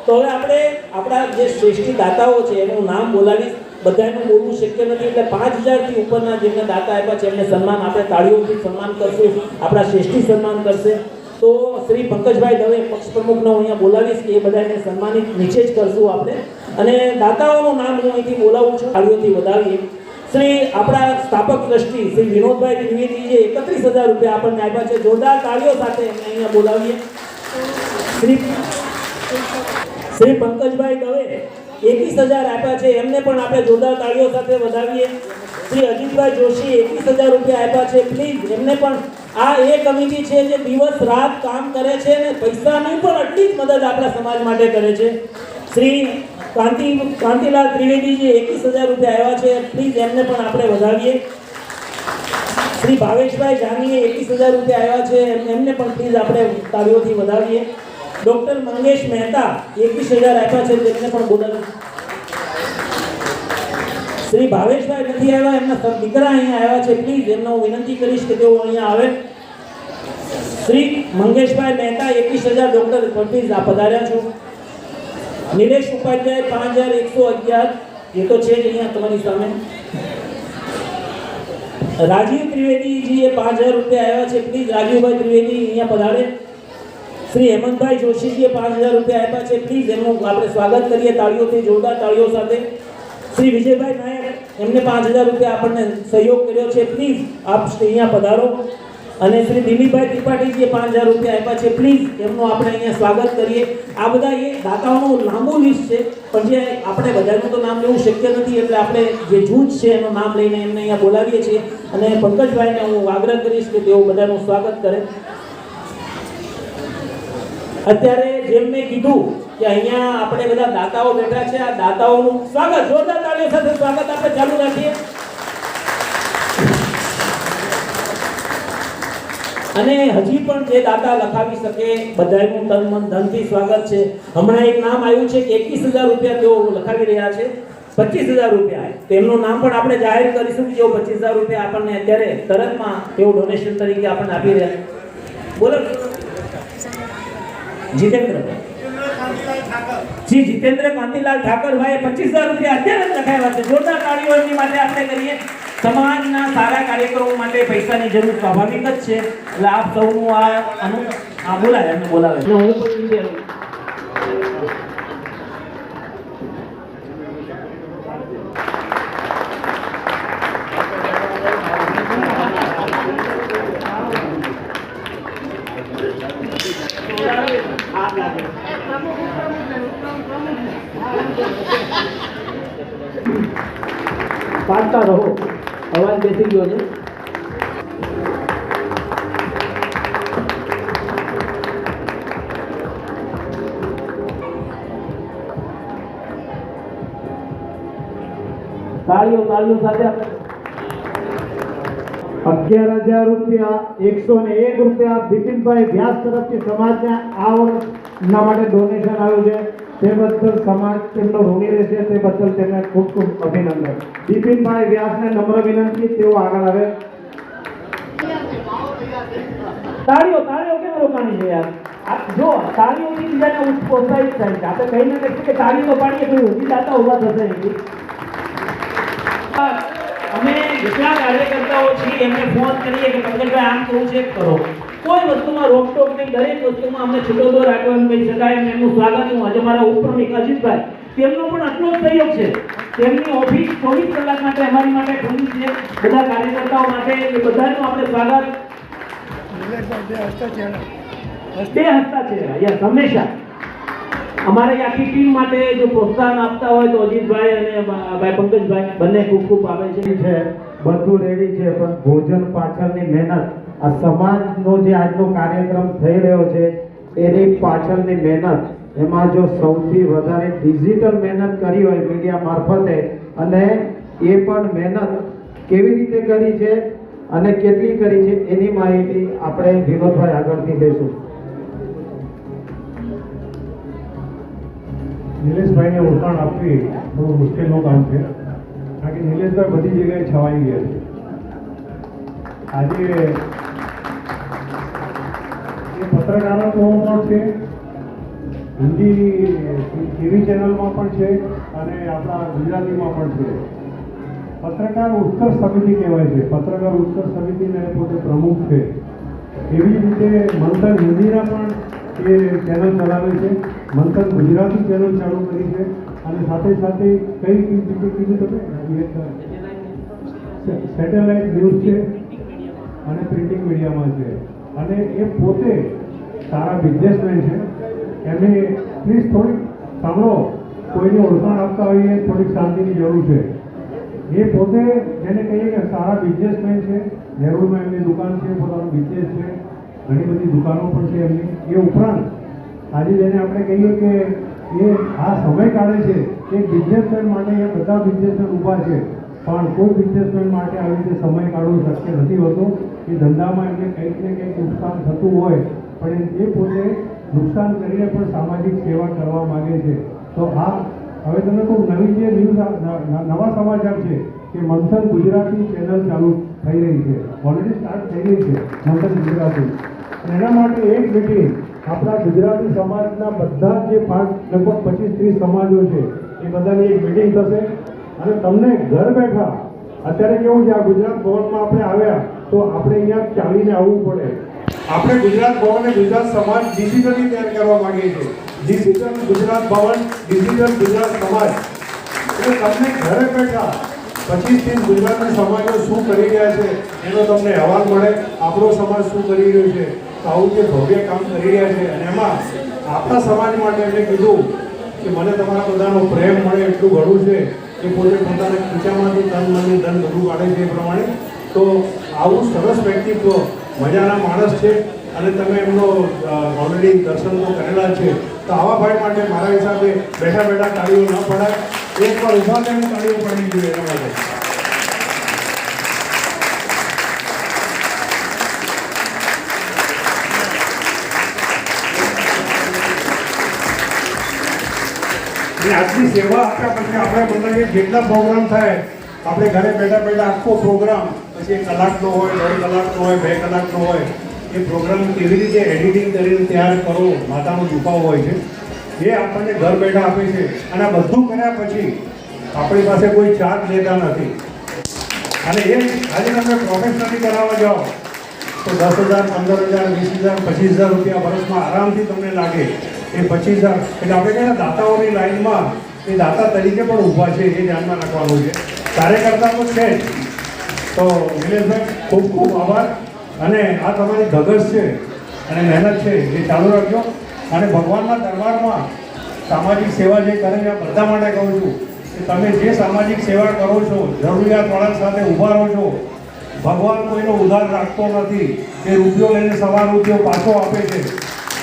તો હવે આપણે આપણા જે શ્રેષ્ઠી દાતાઓ છે એનું નામ બોલાવીશ. બધાનું બોલવું શક્ય નથી એટલે 5000થી ઉપરના જેમને દાતા આપ્યા છે એમને સન્માન આપણે તાળીઓથી સન્માન કરશું. આપણા શ્રેષ્ઠી સન્માન કરશે. તો શ્રી પંકજભાઈ દવે પક્ષ પ્રમુખને હું અહીંયા બોલાવીશ કે એ બધાને સન્માનિત નીચે જ કરશું આપણે. અને દાતાઓનું નામ હું અહીંથી બોલાવું છું, તાળીઓથી વધાવીએ. શ્રી આપણા સ્થાપક ટ્રસ્ટી શ્રી વિનોદભાઈ ત્રિવેદીએ 31000 રૂપિયા આપણને આપ્યા છે. જોરદાર તાળીઓ સાથે એમને અહીંયા બોલાવીએ. શ્રી પંકજભાઈ દવે 21000 આપ્યા છે, એમને પણ આપણે જોરદાર તાળીઓ સાથે વધાવીએ. શ્રી અજીતભાઈ જોશી 21000 રૂપિયા આપ્યા છે. પ્લીઝ એમને પણ, આ એ કમિટી છે જે દિવસ રાત કામ કરે છે અને પૈસાની પણ આટલી જ મદદ આપણા સમાજ માટે કરે છે. શ્રી કાંતિલાલ ત્રિવેદીજી 21000 રૂપિયા આવ્યા છે. પ્લીઝ એમને પણ આપણે વધાવીએ. શ્રી ભાવેશભાઈ જાનીએ 21000 રૂપિયા આવ્યા છે, એમને પણ પ્લીઝ આપણે તાળીઓથી વધાવીએ. ડોક્ટર મંગેશ મહેતા 21000 આપ્યા છે, તેમને પણ બોલાવીએ. શ્રી ભાવેશભાઈ નથી આવ્યા, એમના દીકરા અહીંયા આવ્યા છે. પ્લીઝ એમને હું વિનંતી કરીશ કે તેઓ અહીંયા આવે. શ્રી મંગેશભાઈ મહેતા 21000 ડોક્ટર પ્લીઝ આ પધાર્યા છો. નિલેશ ઉપાધ્યાય 5111, એ તો છે જ અહીંયા તમારી સામે. રાજીવ ત્રિવેદીજીએ 5000 રૂપિયા આવ્યા છે. પ્લીઝ રાજીવભાઈ ત્રિવેદી અહીંયા પધારે. શ્રી હેમંતભાઈ જોશીજીએ 5000 રૂપિયા આપ્યા છે. પ્લીઝ એમનું આપણે સ્વાગત કરીએ તાળીઓથી, જોરદાર તાળીઓ સાથે. શ્રી વિજયભાઈ નાયક, એમને 5000 રૂપિયા આપણને સહયોગ કર્યો છે. પ્લીઝ આપ અહીંયા પધારો. અને શ્રી દિલીપભાઈ ત્રિપાઠીજીએ 5000 રૂપિયા આપ્યા છે. પ્લીઝ એમનું આપણે અહીંયા સ્વાગત કરીએ. આ બધા એ દાતાઓનું લાંબુ લિસ્ટ છે, પણ જે આપણે બધાનું તો નામ લેવું શક્ય નથી એટલે આપણે જે જૂથ છે એનું નામ લઈને એમને અહીંયા બોલાવીએ છીએ. અને પંકજભાઈને હું આગ્રહ કરીશ કે તેઓ બધાનું સ્વાગત કરે. અત્યારે જેમ મેં કીધું કે અહીંયા આપણે બધા દાતાઓ બેઠા છે, આ દાતાઓનું સ્વાગત જોરદાર તાળીઓ સાથે સ્વાગત આપણે ચાલુ રાખીએ. અને હજી પણ જે દાતા લખાવી શકે બધાનું તન મન ધનથી સ્વાગત છે. હમણાં એક નામ આવ્યું છે કે 21000 રૂપિયા તેઓ લખાવી રહ્યા છે. 25000 રૂપિયા તેમનું નામ પણ આપણે જાહેર કરીશું કે જેઓ 25000 રૂપિયા આપણને અત્યારે તરતમાં તેઓ ડોનેશન તરીકે આપણને આપી રહ્યા. બોલો જીતેન્દ્ર કાંતિલાલ ઠાકરભાઈ 25000 રૂપિયા અત્યારે જ લખાવ્યા છે. જોરદાર તાળીઓ એમની માટે આપણે કરીએ. સમાજના સારા કાર્યક્રમો માટે પૈસાની જરૂર સ્વાભાવિક જ છે એટલે આપ સૌનું આ બોલાવે એમને બોલાવે. હું પણ પાડતા રહો, અવાજ બેસી ગયો છે. તાળીઓ સાથે 11000 રૂપિયા 101 રૂપિયા બિપિનભાઈ વ્યાસ તરફથી સમાજને આ વર્ષના માટે ડોનેશન આવ્યું છે. તે બદલ સમાજ તેમનો ઋણી રહેશે, તે બદલ તેમને ખૂબ ખૂબ અભિનંદન. બિપિનભાઈ વ્યાસને નમ્ર વિનંતી તેઓ આગળ આવે. તાળીઓ કેમ રોકાણી છે યાર? જો તાળીઓથી બીજાને પ્રોત્સાહિત થાય છે. આપણે કહીને કહીશું કે તાળી તો પાડીએ તો હજી દાતા ઉભા થશે નહીં. અમે જેટલા કાર્યકર્તાઓ છીએ એમને ફોન કરીએ કે પંકજભાઈ આમ કરવું છે કરો. કોઈ વસ્તુમાં રોકટોક નહીં, દરેક વસ્તુમાં અમને છૂટો દો રાખવા એમ કહી શકાય. એમનું સ્વાગત હું આજે મારા ઉપપ્રમુખ અજીતભાઈ તેમનો પણ આટલો જ સહયોગ છે. તેમની ઓફિસ 24 કલાક માટે અમારી માટે ખુલ્લી છે, બધા કાર્યકર્તાઓ માટે. એ બધાનું આપણે સ્વાગત. બે હસતા છે યસ, હંમેશા અમારે આખી ટીમ માટે જો પ્રોત્સાહન આપતા હોય તો અજીતભાઈ અને ભાઈ પંકજભાઈ બંને ખૂબ ખૂબ આવે છે. બધું રેડી છે, પણ ભોજન પાછળની મહેનત, આ સમાજનો જે આજનો કાર્યક્રમ થઈ રહ્યો છે એની પાછળની મહેનત, એમાં જો સૌથી વધારે ડિજિટલ મહેનત કરી હોય મીડિયા મારફતે, અને એ પણ મહેનત કેવી રીતે કરી છે અને કેટલી કરી છે એની માહિતી આપણે વિનોદભાઈ આગળથી લઈશું. નિલેશભાઈને ઓળખાણ આપવી બહુ મુશ્કેલનું કામ છે, કારણ કે નિલેશભાઈ બધી જગ્યાએ છવાઈ ગયા છે. આજે એ પત્રકારત્વ પણ છે, હિન્દી ટીવી ચેનલમાં પણ છે અને આપણા ગુજરાતીમાં પણ છે. પત્રકાર ઉત્કર્ષ સમિતિ કહેવાય છે, પત્રકાર ઉત્કર્ષ સમિતિના પોતે પ્રમુખ છે. એવી જ રીતે મંથન હિન્દીના પણ એ ચેનલ ચલાવે છે, મંથન ગુજરાતી ચેનલ ચાલુ કરી છે અને સાથે સાથે કઈ કીધું તમે સેટેલાઇટ ન્યૂઝ છે અને પ્રિન્ટિંગ મીડિયામાં છે. અને એ પોતે સારા બિઝનેસમેન છે. એમને પ્લીઝ થોડીક સાંભળો, કોઈને ઓળખાણ આપતા હોઈએ થોડીક શાંતિની જરૂર છે. એ પોતે જેને કહીએ કે સારા બિઝનેસમેન છે, નેહરુમાં એમની દુકાન છે, પોતાનો બિઝનેસ છે, ઘણી બધી દુકાનો પણ છે એમની. એ ઉપરાંત આજે જેને આપણે કહીએ કે એ આ સમય કાઢે છે, એ બિઝનેસમેન માટે એ બધા બિઝનેસમેન ઊભા છે, પણ કોઈ બિઝનેસમેન માટે આવી રીતે સમય કાઢવો શક્ય નથી હોતો. એ ધંધામાં એમને કંઈક ને કંઈક નુકસાન થતું હોય, પણ એ પોતે નુકસાન કરીને પણ સામાજિક સેવા કરવા માગે છે. તો આ હવે તમે કોઈ નવી જે નવા સમાચાર છે કે મંથન ગુજરાતી ચેનલ ચાલુ થઈ રહી છે, ઓલરેડી સ્ટાર્ટ થઈ રહી છે મંથન ગુજરાતી. એના માટે એક મિટિંગ આપણા ગુજરાતી સમાજના બધા જ જે લગભગ 25-30 સમાજો છે એ બધાની એક મિટિંગ થશે અને તમને ઘર બેઠા અત્યારે કેવું છે, આ ગુજરાત ભવનમાં આપણે આવ્યા તો આપણે અહીંયા ચાલીને આવવું પડે. આપણે ગુજરાત ભવન અને ગુજરાત સમાજ ડિજિટલી તૈયાર કરવા માંગીએ છીએ. ડિજિટલ ગુજરાત ભવન, ડિજિટલ ગુજરાત સમાજ. એટલે તમને ઘરે બેઠા 25-30 ગુજરાતના સમાજો શું કરી રહ્યા છે એનો તમને અહેવાલ મળે, આપણો સમાજ શું કરી રહ્યો છે. આવું જે ભવ્ય કામ કરી રહ્યા છે અને એમાં આપણા સમાજ માટે એમને કીધું કે મને તમારા બધાનો પ્રેમ મળે એટલું ઘણું છે કે પોતે પોતાના ખીચામાંથી તન મનની ધન બધું કાઢે છે એ પ્રમાણે. તો આવું સરસ વ્યક્તિત્વ, મજાના માણસ છે અને તમે એમનો ઓલરેડી દર્શન તો કરેલા છે. તો આવા ભાઈ માટે મારા હિસાબે બેઠા બેઠા તાળીઓ ન પડાય, એકવાર ઊભા થઈને તાળીઓ પડી જોઈએ એના માટે. આટલી સેવા આપ્યા પછી આપણે બધા જેટલા પ્રોગ્રામ થાય આપણે ઘરે બેઠા બેઠા આખો પ્રોગ્રામ પછી 1 કલાકનો હોય, 1.5 કલાકનો હોય, 2 કલાકનો હોય, એ પ્રોગ્રામ કેવી રીતે એડિટિંગ કરીને તૈયાર કરો, માતાનો દુખાવો હોય છે એ આપણને ઘર બેઠા આપે છે. અને આ બધું કર્યા પછી આપણી પાસે કોઈ ચાર્જ લેતા નથી. અને એ આજે તમે પ્રોફેશનલી કરાવવા જાઓ તો 10,000, 15,000, 20,000, 25,000 રૂપિયા વર્ષમાં આરામથી તમને લાગે. એ 25,000 એટલે આપણે કહીએ દાતાઓની લાઈનમાં એ દાતા તરીકે પણ ઊભા છે, એ ધ્યાનમાં રાખવાનું છે. કાર્યકર્તા તો છે જ. તો નિલેશભાઈ ખૂબ ખૂબ આભાર. અને આ તમારી ધગશ છે અને મહેનત છે એ ચાલુ રાખજો. અને ભગવાનના દરબારમાં સામાજિક સેવા જે કરે છે આ બધા માટે કહું છું કે તમે જે સામાજિક સેવા કરો છો, જરૂરિયાતવાળા સાથે ઊભા રહો છો, ભગવાન કોઈનો ઉધાર રાખતો નથી. એ રૂપિયો લઈને સવા રૂપિયો પાછો આપે છે.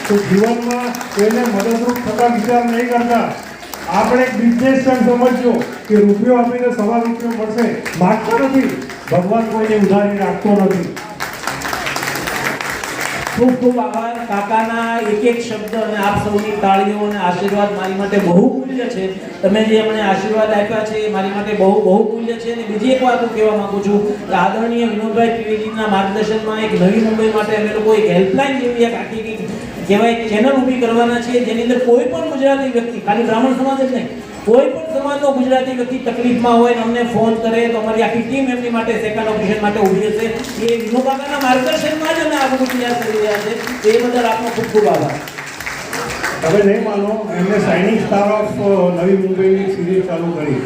તો જીવનમાં એને મદદરૂપ થતા વિચાર નહીં કરતા આપણે એક બિઝનેસ સમજજો કે રૂપિયો આપીને સવા રૂપિયો મળશે, માગતા નથી. ભગવાન કોઈને ઉધારી રાખતો નથી. ખૂબ ખૂબ આભાર કાકાના એક એક શબ્દ અને આપ સૌની તાળીઓ અને આશીર્વાદ મારી માટે બહુ મૂલ્ય છે. તમે જે અમને આશીર્વાદ આપ્યા છે એ મારી માટે બહુ બહુ મૂલ્ય છે. અને બીજી એક વાત હું કહેવા માંગુ છું કે આદરણીય વિનોદભાઈ ત્રિવેદીના માર્ગદર્શનમાં એક નવી મુંબઈ માટે અમે લોકો એક હેલ્પલાઇન જેવી એક આખી કહેવાય ચેનલ ઊભી કરવાના છે, જેની અંદર કોઈ પણ ગુજરાતી વ્યક્તિ, ખાલી બ્રાહ્મણ સમાજ જ નહીં, કોઈ પણ સમાજનો ગુજરાતી વ્યક્તિ તકલીફમાં હોય ને અમને ફોન કરે તો અમારી આખી ટીમ એમની માટે સેકન્ડ ઓપરેશન માટે ઊભી હશે. એ વિનોદ કાકાના માર્ગદર્શનમાં જ અમે આ બધું તૈયાર કરી રહ્યા છે. એ બદલ આપનો ખૂબ ખૂબ આભાર. તમે નહીં માનો, એમને શાઇનિંગ સ્ટાર ઓફ નવી મુંબઈની સિરીઝ ચાલુ કરી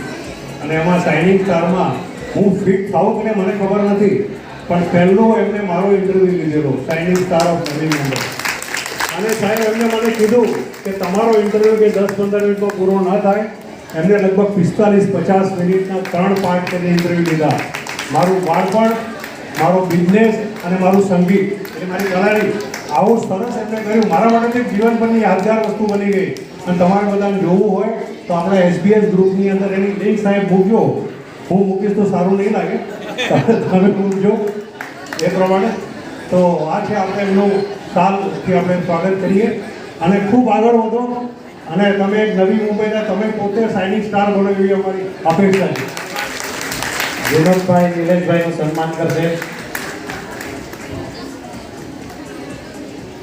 અને એમાં શાઇનિંગ સ્ટારમાં હું ફિટ થાઉં કે મને ખબર નથી, પણ પહેલો એમને મારો ઇન્ટરવ્યૂ લીધેલો શાઇનિંગ સ્ટાર ઓફ નવી મુંબઈ. અને સાહેબ એમને મને કીધું કે તમારો ઇન્ટરવ્યૂ કે 10-15 મિનિટમાં પૂરો ના થાય. એમને લગભગ 45-50 મિનિટના 3 પાર્ટ કરીને ઇન્ટરવ્યૂ લીધા. મારું બાળપણ, મારો બિઝનેસ અને મારું સંગીત, એ મારી કલાની આવું સરસ એમને કર્યું. મારા માટે જીવનભરની યાદગાર વસ્તુ બની ગઈ. અને તમારે બધાને જોવું હોય તો આપણા SBS ગ્રુપની અંદર એની લિંક સાહેબ મૂકજો. હું મૂકીશ તો સારું નહીં લાગે, તમે મૂકજો. એ પ્રમાણે તો આ છે આપણે એમનું સાલથી આપણે સ્વાગત કરીએ અને ખૂબ આગળ વધો અને તમે એક નવી મુંબઈના તમે પોતે શાઇનિંગ સ્ટાર બનો એવી અમારી અપેક્ષા છે. વિનોદભાઈ નિલેશભાઈનું સન્માન કરશે.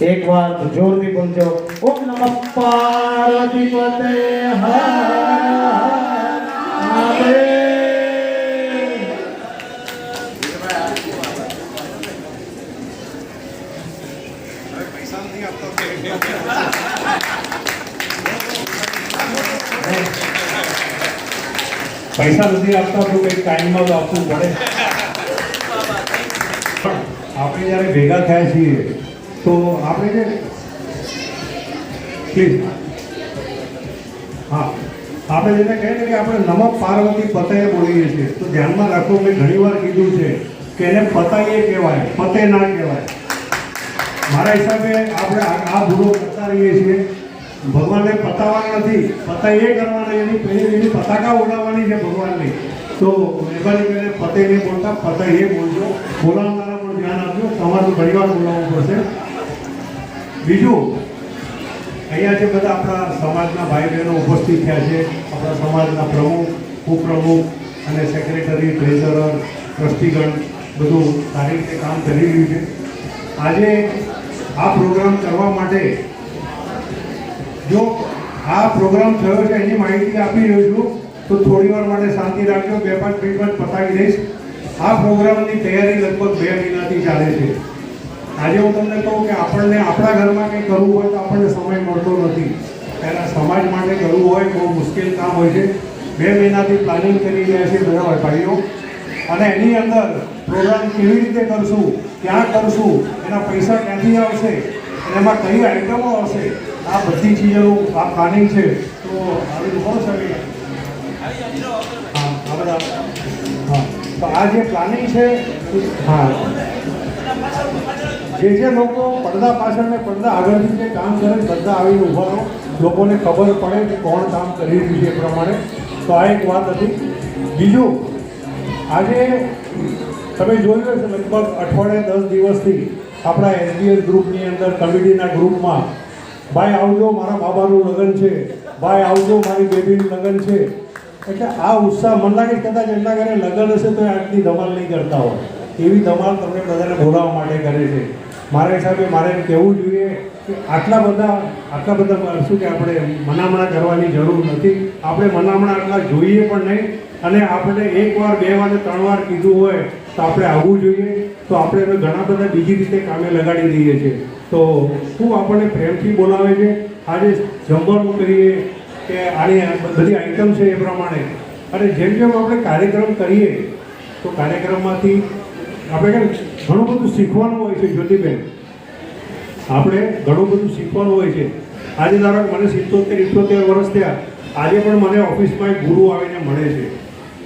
એક વાર જોરથી બોલજો, ઓમ નમઃ પાર્વતી પતે હર મહાદેવ. પૈસા નથી આપતા તો કંઈક ટાઈમમાં તો આપવું પડે. આપણે જ્યારે ભેગા થયા છીએ તો આપણે છે પ્લીઝ હા આપણે જેને કહીએ ને કે આપણે નમઃ પાર્વતી પતયે બોલીએ છીએ તો ધ્યાનમાં રાખો, મેં ઘણી વાર કીધું છે કે એને પતયે કહેવાય, પતે ના કહેવાય. મારા હિસાબે આપણે આ ભૂલો કરતા રહીએ છીએ. ભગવાનને પતાવવાના નથી, પતયે કરવાના, એની પતાકા ઉડાવવાની છે ભગવાનની. તો મહેરબાની કરીને પતે નહીં બોલતા, પતયે બોલજો. બોલાવનારા પણ ધ્યાન આપજો, તમારું ઘણી વાર બોલાવવું પડશે. બીજું, અહીંયા જે બધા આપણા સમાજના ભાઈ બહેનો ઉપસ્થિત થયા છે, આપણા સમાજના પ્રમુખ, ઉપપ્રમુખ અને સેક્રેટરી, ટ્રેઝરર, ટ્રસ્ટીગણ બધું સારી રીતે કામ કરી રહ્યું છે. આજે આ પ્રોગ્રામ કરવા માટે જો આ પ્રોગ્રામ થયો છે એની માહિતી આપી રહ્યો છું તો થોડી વાર માટે શાંતિ રાખજો, 2-5 મિનિટ પતાવી દઈશ. આ પ્રોગ્રામની તૈયારી લગભગ 2 મહિનાથી ચાલે છે. આજે હું તમને કહું કે આપણને આપણા ઘરમાં કંઈ કરવું હોય તો આપણને સમય મળતો નથી. પહેલાં સમાજ માટે કરવું હોય બહુ મુશ્કેલ કામ હોય છે. 2 મહિનાથી પ્લાનિંગ કરી રહ્યા છે બધા ભાઈઓ, અને એની અંદર પ્રોગ્રામ કેવી રીતે કરશું, ક્યાં કરશું, એના પૈસા ક્યાંથી આવશે અને એમાં કઈ આઈટમો આવશે, આ બધી ચીજોનું આ પ્લાનિંગ છે. તો આવી બહુ સારી હા આ બધા હા તો આ જે પ્લાનિંગ છે હા જે લોકો પડદા પાછળ ને પડદા આગળથી જે કામ કરે બધા આવીને ઊભા રહો, લોકોને ખબર પડે કે કોણ કામ કરી રહ્યું છે એ પ્રમાણે. તો આ એક વાત હતી. બીજું, આજે તમે જોયું હશે લગભગ અઠવાડિયે 10 દિવસથી આપણા એસબીએસ ગ્રુપની અંદર કમિટીના ગ્રુપમાં ભાઈ આવજો મારા બાબાનું લગ્ન છે, ભાઈ આવજો મારી બેબીનું લગ્ન છે. એટલે આ ઉત્સાહ મને લાગે કદાચ એમના ઘરે લગ્ન હશે તો આટલી ધમાલ નહીં કરતા હોય, એવી ધમાલ તમને બધાને બોલાવવા માટે કરે છે. મારા હિસાબે મારે એમ કહેવું જોઈએ કે આટલા બધા શું કે આપણે મનામણા કરવાની જરૂર નથી. આપણે મનામણા આટલા જોઈએ પણ નહીં, અને આપણે 1 વાર 2 વાર 3 વાર કીધું હોય તો આપણે આવવું જોઈએ. તો આપણે હવે ઘણા બધા બીજી રીતે કામે લગાડી દઈએ છીએ. તો ખૂબ આપણને પ્રેમથી બોલાવે છે. આજે જમવાનું કરીએ કે આની બધી આઈટમ છે એ પ્રમાણે, અને જેમ જેમ આપણે કાર્યક્રમ કરીએ તો કાર્યક્રમમાંથી આપણે કેમ ઘણું બધું શીખવાનું હોય છે. જ્યોતિબેન, આપણે ઘણું બધું શીખવાનું હોય છે. આજે ધારો મને 77-78 વર્ષ થયા, આજે પણ મને ઓફિસમાં એક ગુરુ આવીને મળે છે.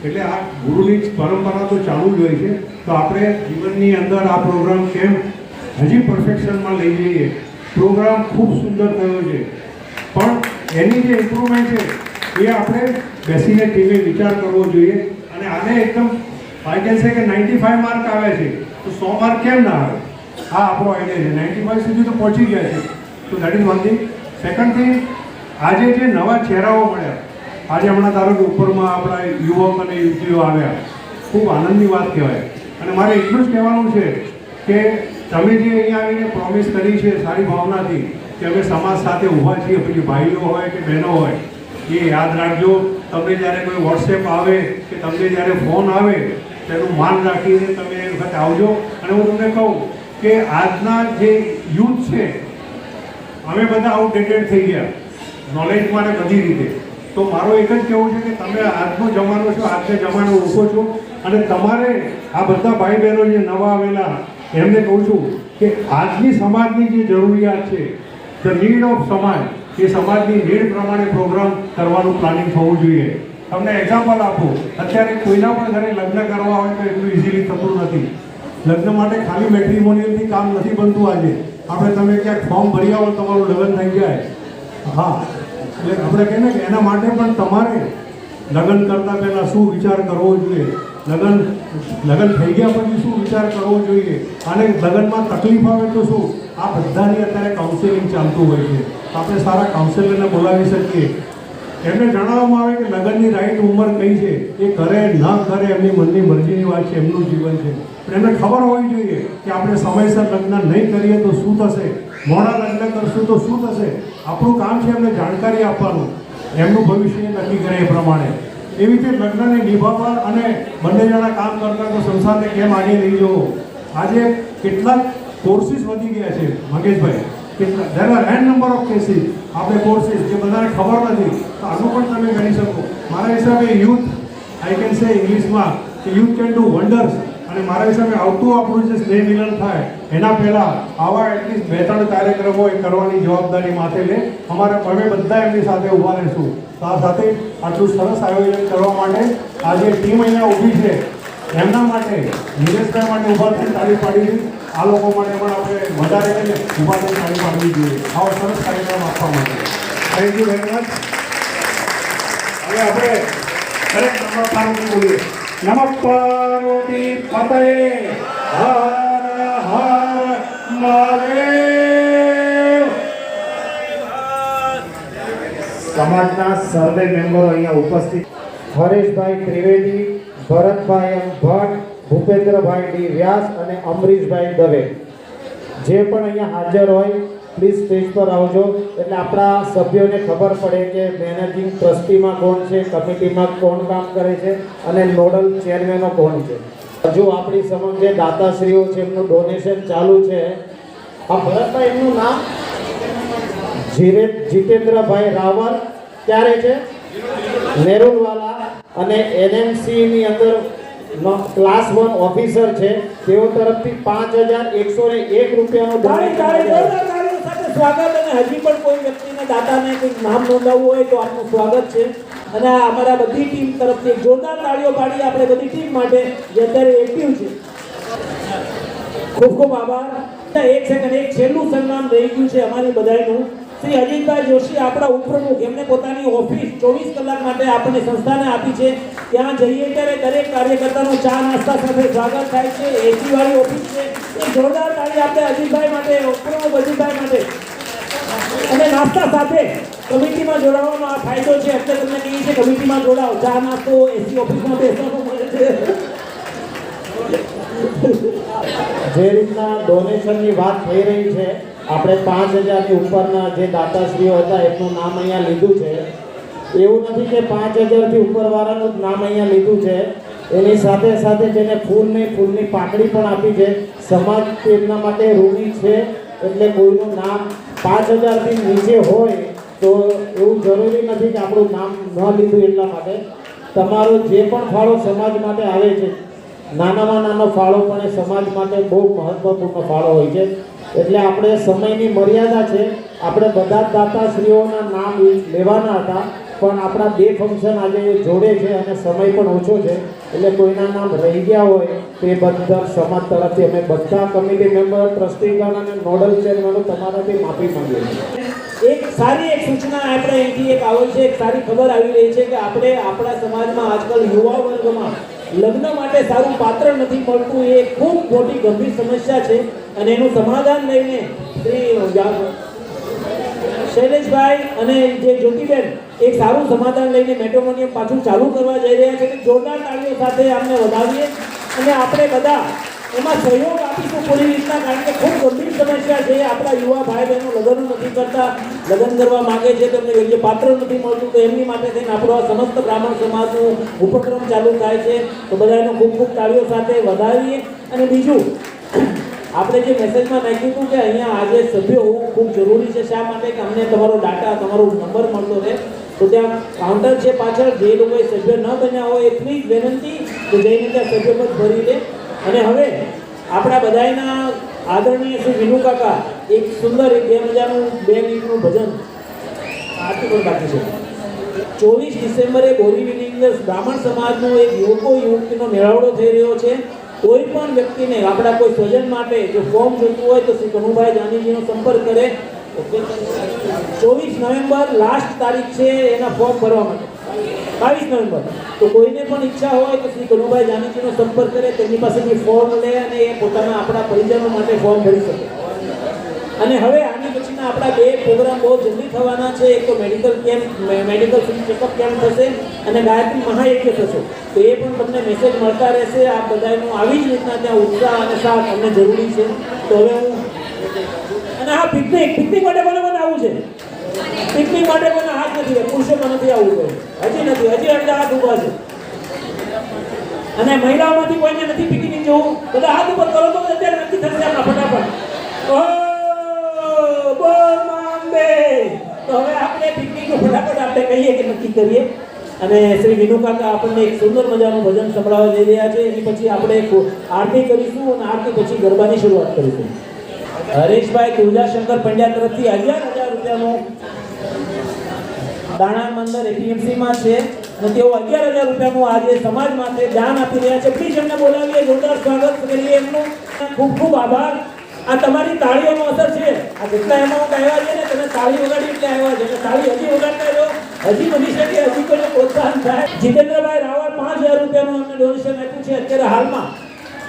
એટલે આ ગુરુની પરંપરા તો ચાલુ જ હોય છે. તો આપણે જીવનની અંદર આ પ્રોગ્રામ કેમ હજી પરફેક્શનમાં લઈ જઈએ. પ્રોગ્રામ ખૂબ સુંદર થયો છે, પણ એની જે ઇમ્પ્રુવમેન્ટ છે એ આપણે બેસીને ટીમે વિચાર કરવો જોઈએ. અને આને એકદમ આઈડિયા છે કે 95 માર્ક આવે છે તો 100 માર્ક કેમ ના આવે? આ આપણો આઈડિયા છે. 95 સુધી તો પહોંચી ગયા છે. તો that is one thing. Second thing, આજે જે નવા ચહેરાઓ મળ્યા, આજે હમણાં ધારો કે ઉપરમાં આપણા યુવક અને યુવતીઓ આવ્યા, ખૂબ આનંદની વાત કહેવાય. અને મારે એટલું જ કહેવાનું છે કે તમે જે અહીંયા આવીને પ્રોમિસ કરી છે સારી ભાવનાથી કે અમે સમાજ સાથે ઊભા છીએ, પછી ભાઈઓ હોય કે બહેનો હોય, એ યાદ રાખજો. તમને જ્યારે કોઈ વોટ્સએપ આવે કે તમને જ્યારે ફોન આવે તેનું માન રાખીને તમે એ વખતે આવજો. અને હું તમને કહું કે આજના જે યુથ છે, અમે બધા આઉટડેટેડ થઈ ગયા નોલેજમાં અને બધી રીતે. તો મારો એક જ કહેવું છે કે તમે આજનો જમાનો છો, આજના જમાનો ઓછો છો, અને તમારે આ બધા ભાઈ બહેનો જે નવા આવેલા એમને કહું છું કે આજની સમાજની જે જરૂરિયાત છે, ધ નીડ ઓફ સમાજ, એ સમાજની નીડ પ્રમાણે પ્રોગ્રામ કરવાનું પ્લાનિંગ થવું જોઈએ. તમને એક્ઝામ્પલ આપું, અત્યારે કોઈના પણ ઘરે લગ્ન કરવા હોય તો એટલું ઇઝીલી થતું નથી. લગ્ન માટે ખાલી મેટ્રિમોનિયલથી કામ નથી બનતું. આજે આપણે તમે ક્યાંક ફોર્મ ભરી આવો તમારું લગ્ન થઈ જાય. હા, એટલે આપણે કહીએ ને કે એના માટે પણ તમારે લગ્ન કરતાં પહેલાં શું વિચાર કરવો જોઈએ, લગ્ન થઈ ગયા પછી શું વિચાર કરવો જોઈએ અને લગ્નમાં તકલીફ આવે તો શું, આ બધાની અત્યારે કાઉન્સેલિંગ ચાલતું હોય છે. આપણે સારા કાઉન્સેલરને બોલાવી શકીએ, એમને જણાવવામાં આવે કે લગ્નની રાઈટ ઉંમર કઈ છે, એ કરે ન કરે એમની મનની મરજીની વાત છે, એમનું જીવન છે. પણ એમને ખબર હોવી જોઈએ કે આપણે સમયસર લગ્ન નહીં કરીએ તો શું થશે, મોડા લગ્ન કરશું તો શું થશે. આપણું કામ છે એમને જાણકારી આપવાનું, એમનું ભવિષ્ય નક્કી કરે એ પ્રમાણે. એવી રીતે લગ્નને નિભાવવા અને બંને જણા કામ કરતા તો સંસારને કેમ આગળ લઈ જવો. આજે કેટલાક કોર્સિસ વધી ગયા છે મંગેશભાઈ, there are an number of cases આપણે કોર્સિસ જે બધાને ખબર નથી, તો આનું પણ તમે ગણી શકો. મારા હિસાબે યુથ, આઈ કેન સે ઇંગ્લિશમાં કે યુથ કેન ડુ વન્ડર્સ. અને મારા હિસાબે આવતું આપણું જે સ્નેહ મિલન થાય એના પહેલાં આવા એટલીસ્ટ 2-3 કાર્યક્રમો એ કરવાની જવાબદારી માથે લે. અમે બધા એમની સાથે ઊભા રહીશું. સાથે આટલું સરસ આયોજન કરવા માટે આજે ટીમ અહીંયા ઊભી છે, એમના માટે નિલેશભાઈ માટે ઊભા થઈને તાળી પાડી, આ લોકો માટે પણ આપણે વધારે ઊભા થઈને તાળી પાડવી જોઈએ આવો સરસ કાર્યક્રમ આપવા માટે. Thank you very much. હવે આપણે દરેક નંબર પાર્વતી બોલીએ. નમઃ પાર્વતી પતયે હર હર મહાદેવ. સમાજના સર્વે મેમ્બરો અહીંયા ઉપસ્થિત, હરેશભાઈ ત્રિવેદી, ભરતભાઈ એમ ભટ્ટ, ભૂપેન્દ્રભાઈ ડી વ્યાસ અને અમરીશભાઈ દવે જે પણ અહીંયા હાજર હોય પ્લીઝ સ્ટેજ પર આવજો, એટલે આપણા સભ્યોને ખબર પડે કે મેનેજિંગ ટ્રસ્ટીમાં કોણ છે, કમિટીમાં કોણ કામ કરે છે અને નોડલ ચેરમેનો કોણ છે. હજુ આપણી સમક્ષ જે દાતાશ્રીઓ છે એમનું ડોનેશન ચાલુ છે. આ ભરતભાઈ એમનું નામ જીતેન્દ્રભાઈ રાવલ ક્યારે છે, નેરુલવાલા, અને NMCની અંદર ક્લાસ 1 ઓફિસર છે. તેઓ તરફથી 5101 રૂપિયાનો સ્વાગત. અને હજી પણ કોઈ વ્યક્તિને દાતાને કોઈ નામ નોંધાવવું હોય તો આપનું સ્વાગત છે. અને અમારા બધી ટીમ તરફથી એક જોરદાર તાળીઓ પાડી આપણે બધી ટીમ માટે જે અત્યારે એક્ટિવ છે. ખૂબ ખૂબ આભાર. એક સેકન્ડ, એક છેલ્લું સન્માન રહી ગયું છે અમારી બધાનું. શ્રી અજીતભાઈ જોશી આપણા ઉપપ્રમુખ, એમને પોતાની ઓફિસ 24 કલાક માટે આપણને સંસ્થાને આપી છે. ત્યાં જઈએ ત્યારે દરેક કાર્યકર્તાનો ચા નાસ્તા સાથે સ્વાગત થાય છે. એસી વાળી ઓફિસ છે. એક જોરદાર તાળી આપણે અજીતભાઈ માટે, ઉપપ્રમુખ અજીતભાઈ માટે. અને નાસ્તા સાથે કમિટીમાં જોડાવાનો આ ફાયદો છે, એટલે તમને કહીએ છીએ કમિટીમાં જોડાઓ. ચા નાસ્તો એસી ઓફિસમાં બેસવાનો મળે છે. જે રીતના ડોનેશનની વાત થઈ રહી છે, આપણે 5000ની ઉપરના જે દાતાશ્રીઓ હતા એમનું નામ અહીંયા લીધું છે. એવું નથી કે 5000થી ઉપરવાળાનું જ નામ અહીંયા લીધું છે, એની સાથે સાથે જેને ફૂલની પાકડી પણ આપી છે. સમાજ તેમના માટે ઋણી છે, એટલે કોઈનું નામ 5000થી નીચે હોય તો એવું જરૂરી નથી કે આપણું નામ ન લીધું. એટલા માટે તમારો જે પણ ફાળો સમાજ માટે આવે છે, નાનામાં નાનો ફાળો પણ એ સમાજ માટે બહુ મહત્વપૂર્ણ ફાળો હોય છે. એટલે આપણે સમયની મર્યાદા છે, આપણે બધા જ દાતાશ્રીઓના નામ લેવાના હતા, પણ આપણા 2 ફંક્શન આજે જોડે છે અને સમય પણ ઓછો છે, એટલે કોઈના નામ રહી ગયા હોય તે બધા સમાજ તરફથી અમે બધા કમિટી મેમ્બર, ટ્રસ્ટીગણ અને નોડલ ચેરમેનો તમારાથી માફી માંગીએ છીએ. એક સારી એક સૂચના આપણે અહીંથી એક આવે છે, એક સારી ખબર આવી રહી છે કે આપણે આપણા સમાજમાં આજકાલ યુવા વર્ગમાં લગ્ન માટે સારું પાત્ર નથી મળતું. એ ખૂબ મોટી ગંભીર સમસ્યા છે અને એનું સમાધાન લઈને શ્રી શૈલેષભાઈ અને જે જ્યોતિબેન એક સારું સમાધાન લઈને મેટ્રોમોનિયમ પાછું ચાલુ કરવા જઈ રહ્યા છે. જોરદાર તાળીઓ સાથે અમને વધાવીએ અને આપણે બધા એમાં સહયોગ આપીશું પૂરી રીતના, કારણ કે ખૂબ ગંભીર સમસ્યા છે. આપણા યુવા ભાઈ બહેનો લગ્ન નથી કરતા, લગ્ન કરવા માંગે છે, તેમને યોગ્ય પાત્ર નથી મળતું, તો એમની માટે થઈને આપણો આ સમસ્ત બ્રાહ્મણ સમાજનું ઉપક્રમ ચાલુ થાય છે. તો બધાનો ખૂબ ખૂબ તાળીઓ સાથે વધાવીએ. અને બીજું, આપણે જે મેસેજમાં નાખ્યું હતું કે અહીંયા આજે સભ્યો હોવું ખૂબ જરૂરી છે. શા માટે? કે અમને તમારો ડાટા, તમારો નંબર મળતો રહે. તો ત્યાં કાઉન્ટર છે પાછળ, જે લોકોએ સભ્ય ન બન્યા હોય એટલી જ વિનંતી કે જઈને ત્યાં સભ્યપદ ભરી લે. અને હવે આપણા બધાના આદરણીય શ્રી વિનુ કાકા એક સુંદર એક 2 મિનિટનું ભજન આરતી પર બાકી છે. 24 ડિસેમ્બરે બોરીવલીની અંદર બ્રાહ્મણ સમાજનો એક યુવતીનો મેળાવડો થઈ રહ્યો છે. કોઈ પણ વ્યક્તિને આપણા કોઈ સ્વજન માટે જો ફોર્મ જોઈતું હોય તો શ્રી કનુભાઈ જાનીજીનો સંપર્ક કરે. 24 નવેમ્બર લાસ્ટ તારીખ છે એના ફોર્મ ભરવા માટે. 22 નવેમ્બર. તો કોઈને પણ ઈચ્છા હોય તો શ્રી કનુભાઈ જાનીજીનો સંપર્ક કરે, તેમની પાસેથી ફોર્મ લે અને એ પોતાના આપણા પરિજનો માટે ફોર્મ ભરી શકે. અને હવે આની પછીના આપણા 2 પ્રોગ્રામ બહુ જલ્દી થવાના છે. એક તો મેડિકલ ફ્રી ચેકઅપ કેમ્પ થશે અને ગાયત્રી મહાયજ્ઞ થશે. તો એ પણ તમને મેસેજ મળતા રહેશે. આ બધાનું આવી જ રીતના ત્યાં ઉત્સાહ અને સાથ અમને જરૂરી છે. તો હવે હું અને હા, પિકનિક માટે કોને આવવું છે? પિકનિક માટે કોને હાથ નથી, પુરુષોમાં નથી આવવું. હજી અડધા હાથ ઊભા છે. અને મહિલાઓમાંથી કોઈને નથી પિકનિક જવું? બધા હાથ ઉપર કરો તો અત્યારે નક્કી થશે આપણા ફટાફટ. બોલ માંબે. તો હવે આપણે પિકનિકનું ફટાફટ આપણે કહીએ કે નક્કી કરીએ. અને શ્રી વિનુ કાકા આપણને એક સુંદર મજાનું ભજન સંભળાવવા જઈ રહ્યા છે. એની પછી આપણે આરતી કરીશું અને આરતી પછી ગરબાની શરૂઆત કરીશું. હરેશભાઈ તુલજાશંકર પંડ્યા તરફથી 11,000 રૂપિયાનું દાણા મંદિર એપીએમસીમાં છે અને તેઓ 11,000 રૂપિયાનું આજે સમાજ માટે દાન આપી રહ્યા છે. પ્લીઝ એમને બોલાવીએ, જોરદાર સ્વાગત કરીએ એમનું. ખૂબ ખૂબ આભાર. આ તમારી તાળીઓનો અસર છે. આ જેટલા એમાઉન્ટ આવ્યા છે ને, તમે તાળી વગાડી એટલે આવ્યા છે. એટલે તાળી હજી વગાડતા રહો, હજી બની શકે, હજી કોઈને પ્રોત્સાહન થાય. જીતેન્દ્રભાઈ રાવળ 5,000 રૂપિયાનું અમને ડોનેશન આપ્યું છે. અત્યારે હાલમાં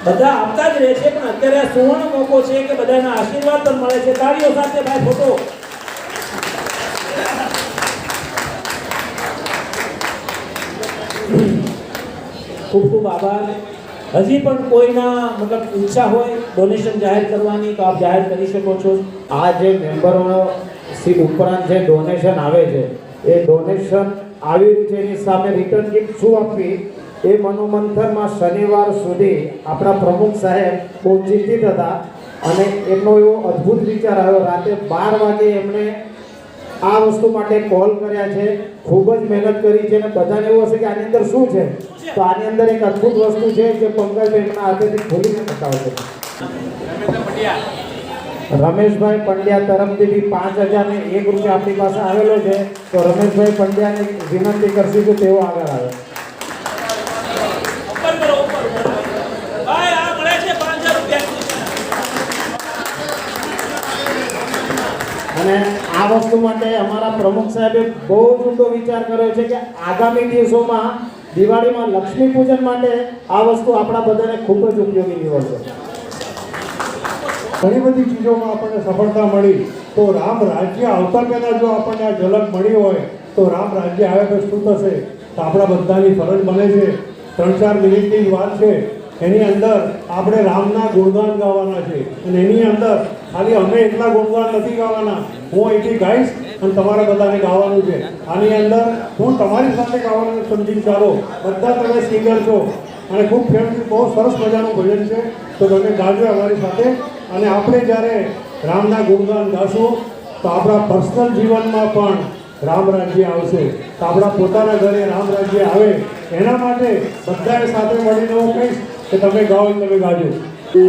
બધા આપતા જ રહે છે, પણ અત્યારે આ સુવર્ણ મોકો છે કે બધાના આશીર્વાદ પણ મળે છે. તાળીઓ સાથે ભાઈ ફોટો. ખૂબ ખૂબ આભાર. હજી પણ કોઈના મતલબ ઈચ્છા હોય ડોનેશન જાહેર કરવાની તો આપ જાહેર કરી શકો છો. આ જે મેમ્બરોનો ઉપરાંત જે ડોનેશન આવે છે, એ ડોનેશન આવી રહ્યું છે, એની સામે રિટર્ન ગિફ્ટ શું આપવી એ મનોમંથનમાં શનિવાર સુધી આપણા પ્રમુખ સાહેબ બહુ ચિંતિત હતા અને એમનો એવો અદ્ભુત વિચાર આવ્યો. રાતે 12 વાગે એમણે આ વસ્તુ માટે કોલ કર્યા છે. ખૂબ જ મહેનત કરી છે અને બધાને એવું હશે કે આની અંદર શું છે, તો આની અંદર એક અદ્ભુત વસ્તુ છે જે પંકજભાઈના હાથેથી ખોલીને બતાવશે. રમેશભાઈ પંડ્યા તરફથી બી 5,001 રૂપિયા આપણી પાસે આવેલો છે. તો રમેશભાઈ પંડ્યાને વિનંતી કરશું કે તેઓ આગળ આવે. અને આ વસ્તુ માટે અમારા પ્રમુખ સાહેબે બહુ જ ઊંડો વિચાર કર્યો છે કે આગામી દિવસોમાં દિવાળીમાં લક્ષ્મી પૂજન માટે આ વસ્તુ આપણા બધાને ખૂબ જ ઉપયોગી નીવડશે. ઘણી બધી ચીજોમાં આપણને સફળતા મળી, તો રામ રાજ્ય આવતા પહેલાં જો આપણને આ ઝલક મળી હોય તો રામ રાજ્ય આવે તો શું થશે? તો આપણા બધાની ફરજ બને છે. 3-4 મિનિટની જ વાત છે. એની અંદર આપણે રામના ગુણગાન ગાવાના છે અને એની અંદર ખાલી અમે એટલા ગુણગાન નથી ગાવાના, હું અહીંથી ગાઈશ અને તમારા બધાને ગાવાનું છે. આની અંદર હું તમારી સાથે ગાવાનું સમજી ચાલો, બધા તમે સિંગર છો અને ખૂબ ફેમથી બહુ સરસ મજાનું ભજન છે. તો તમે ગાજો અમારી સાથે. અને આપણે જ્યારે રામના ગુણગાન ગાશું તો આપણા પર્સનલ જીવનમાં પણ રામ રાજ્ય આવશે. તો આપણા પોતાના ઘરે રામ રાજ્ય આવે એના માટે બધાએ સાથે મળીને હું કહીશ કે તમે ગાઓ, તમે ગાજો. Hey,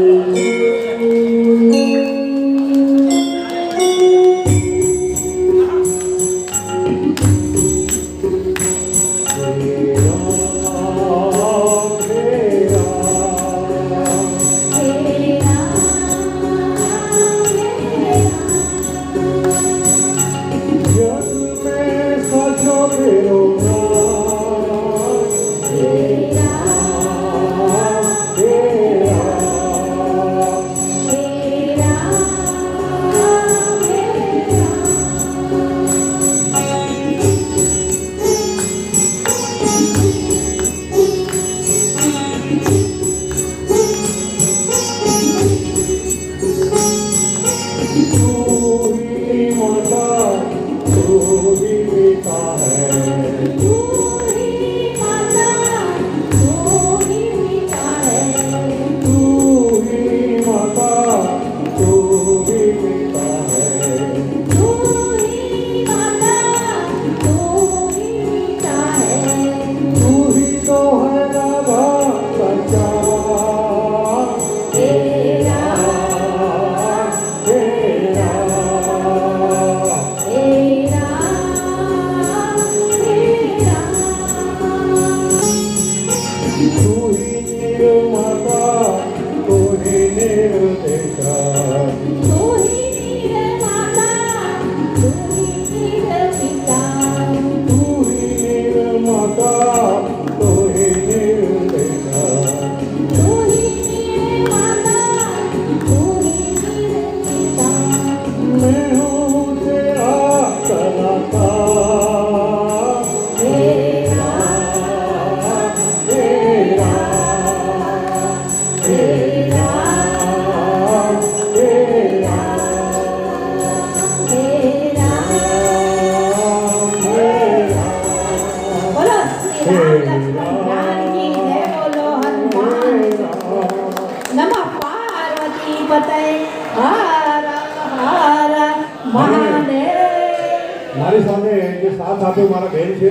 એમના બેન છે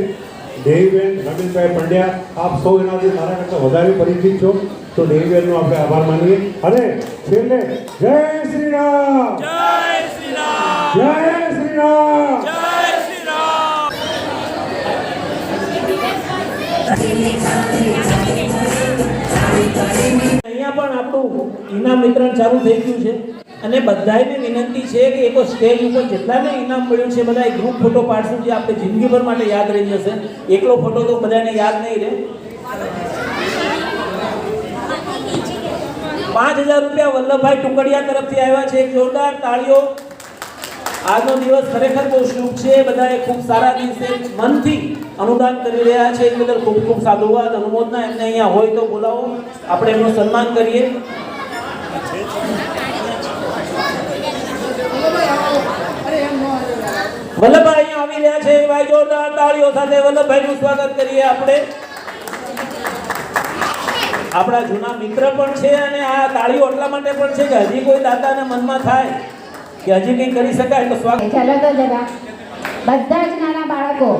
દેવીબેન રમેશભાઈ પંડ્યા. આપ સૌ એનાથી મારા કરતાં વધારે પરિચિત છો, તો દેવીબેનનો આપણે આભાર માનીએ. અને છેલ્લે જય શ્રી રામ, જય શ્રી રામ, જય શ્રી રામ, જય શ્રી રામ. અહીંયા પણ આપણું ઇનામ વિતરણ ચાલુ થઈ ગયું છે અને બધાને વિનંતી છે કે એક સ્ટેજ ઉપર જેટલાને ઇનામ મળ્યું છે બધા ગ્રુપ ફોટો પાડશું, જે આપણે જિંદગીભર માટે યાદ રહી જશે. એકલો ફોટો તો બધાને યાદ નહીં રહે. 5000 રૂપિયા વલ્લભભાઈ ટુકડિયા તરફથી આવ્યા છે. એક જોરદાર તાળીઓ. આજનો દિવસ ખરેખર બહુ શુભ છે. બધાએ ખૂબ સારા દિવસે મનથી અનુદાન કરી રહ્યા છે. એ બદલ ખૂબ ખૂબ સાધુવાદ, અનુમોદના. એમને અહીંયા હોય તો બોલાવો, આપણે એમનું સન્માન કરીએ. વલ્લભભાઈ અહીંયા આવી રહ્યા છે. ભાઈ જોરદાર તાળીઓ સાથે વલ્લભભાઈનું સ્વાગત કરીએ આપણે. આપણા જૂના મિત્ર પણ છે અને આ તાળીઓ એટલા માટે પણ છે કે હજી કોઈ દાદાના મનમાં થાય કે હજી કંઈ કરી શકાય તો સ્વાગત. ચાલો તો જરા બધા જ નાના બાળકો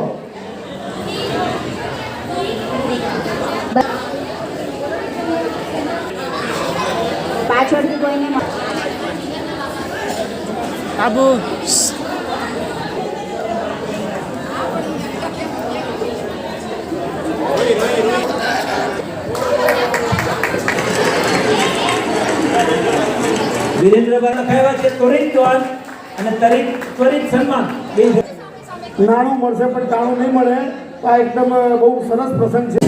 પાછળથી કોઈને આબુ વિરેન્દ્રભાઈ લખાવ્યા છે ત્વરિત દ્વાન અને ત્વરિત સન્માન. નાણું મળશે પણ ટાણું નહીં મળે. આ એકદમ બહુ સરસ પ્રસંગ છે.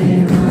દેવ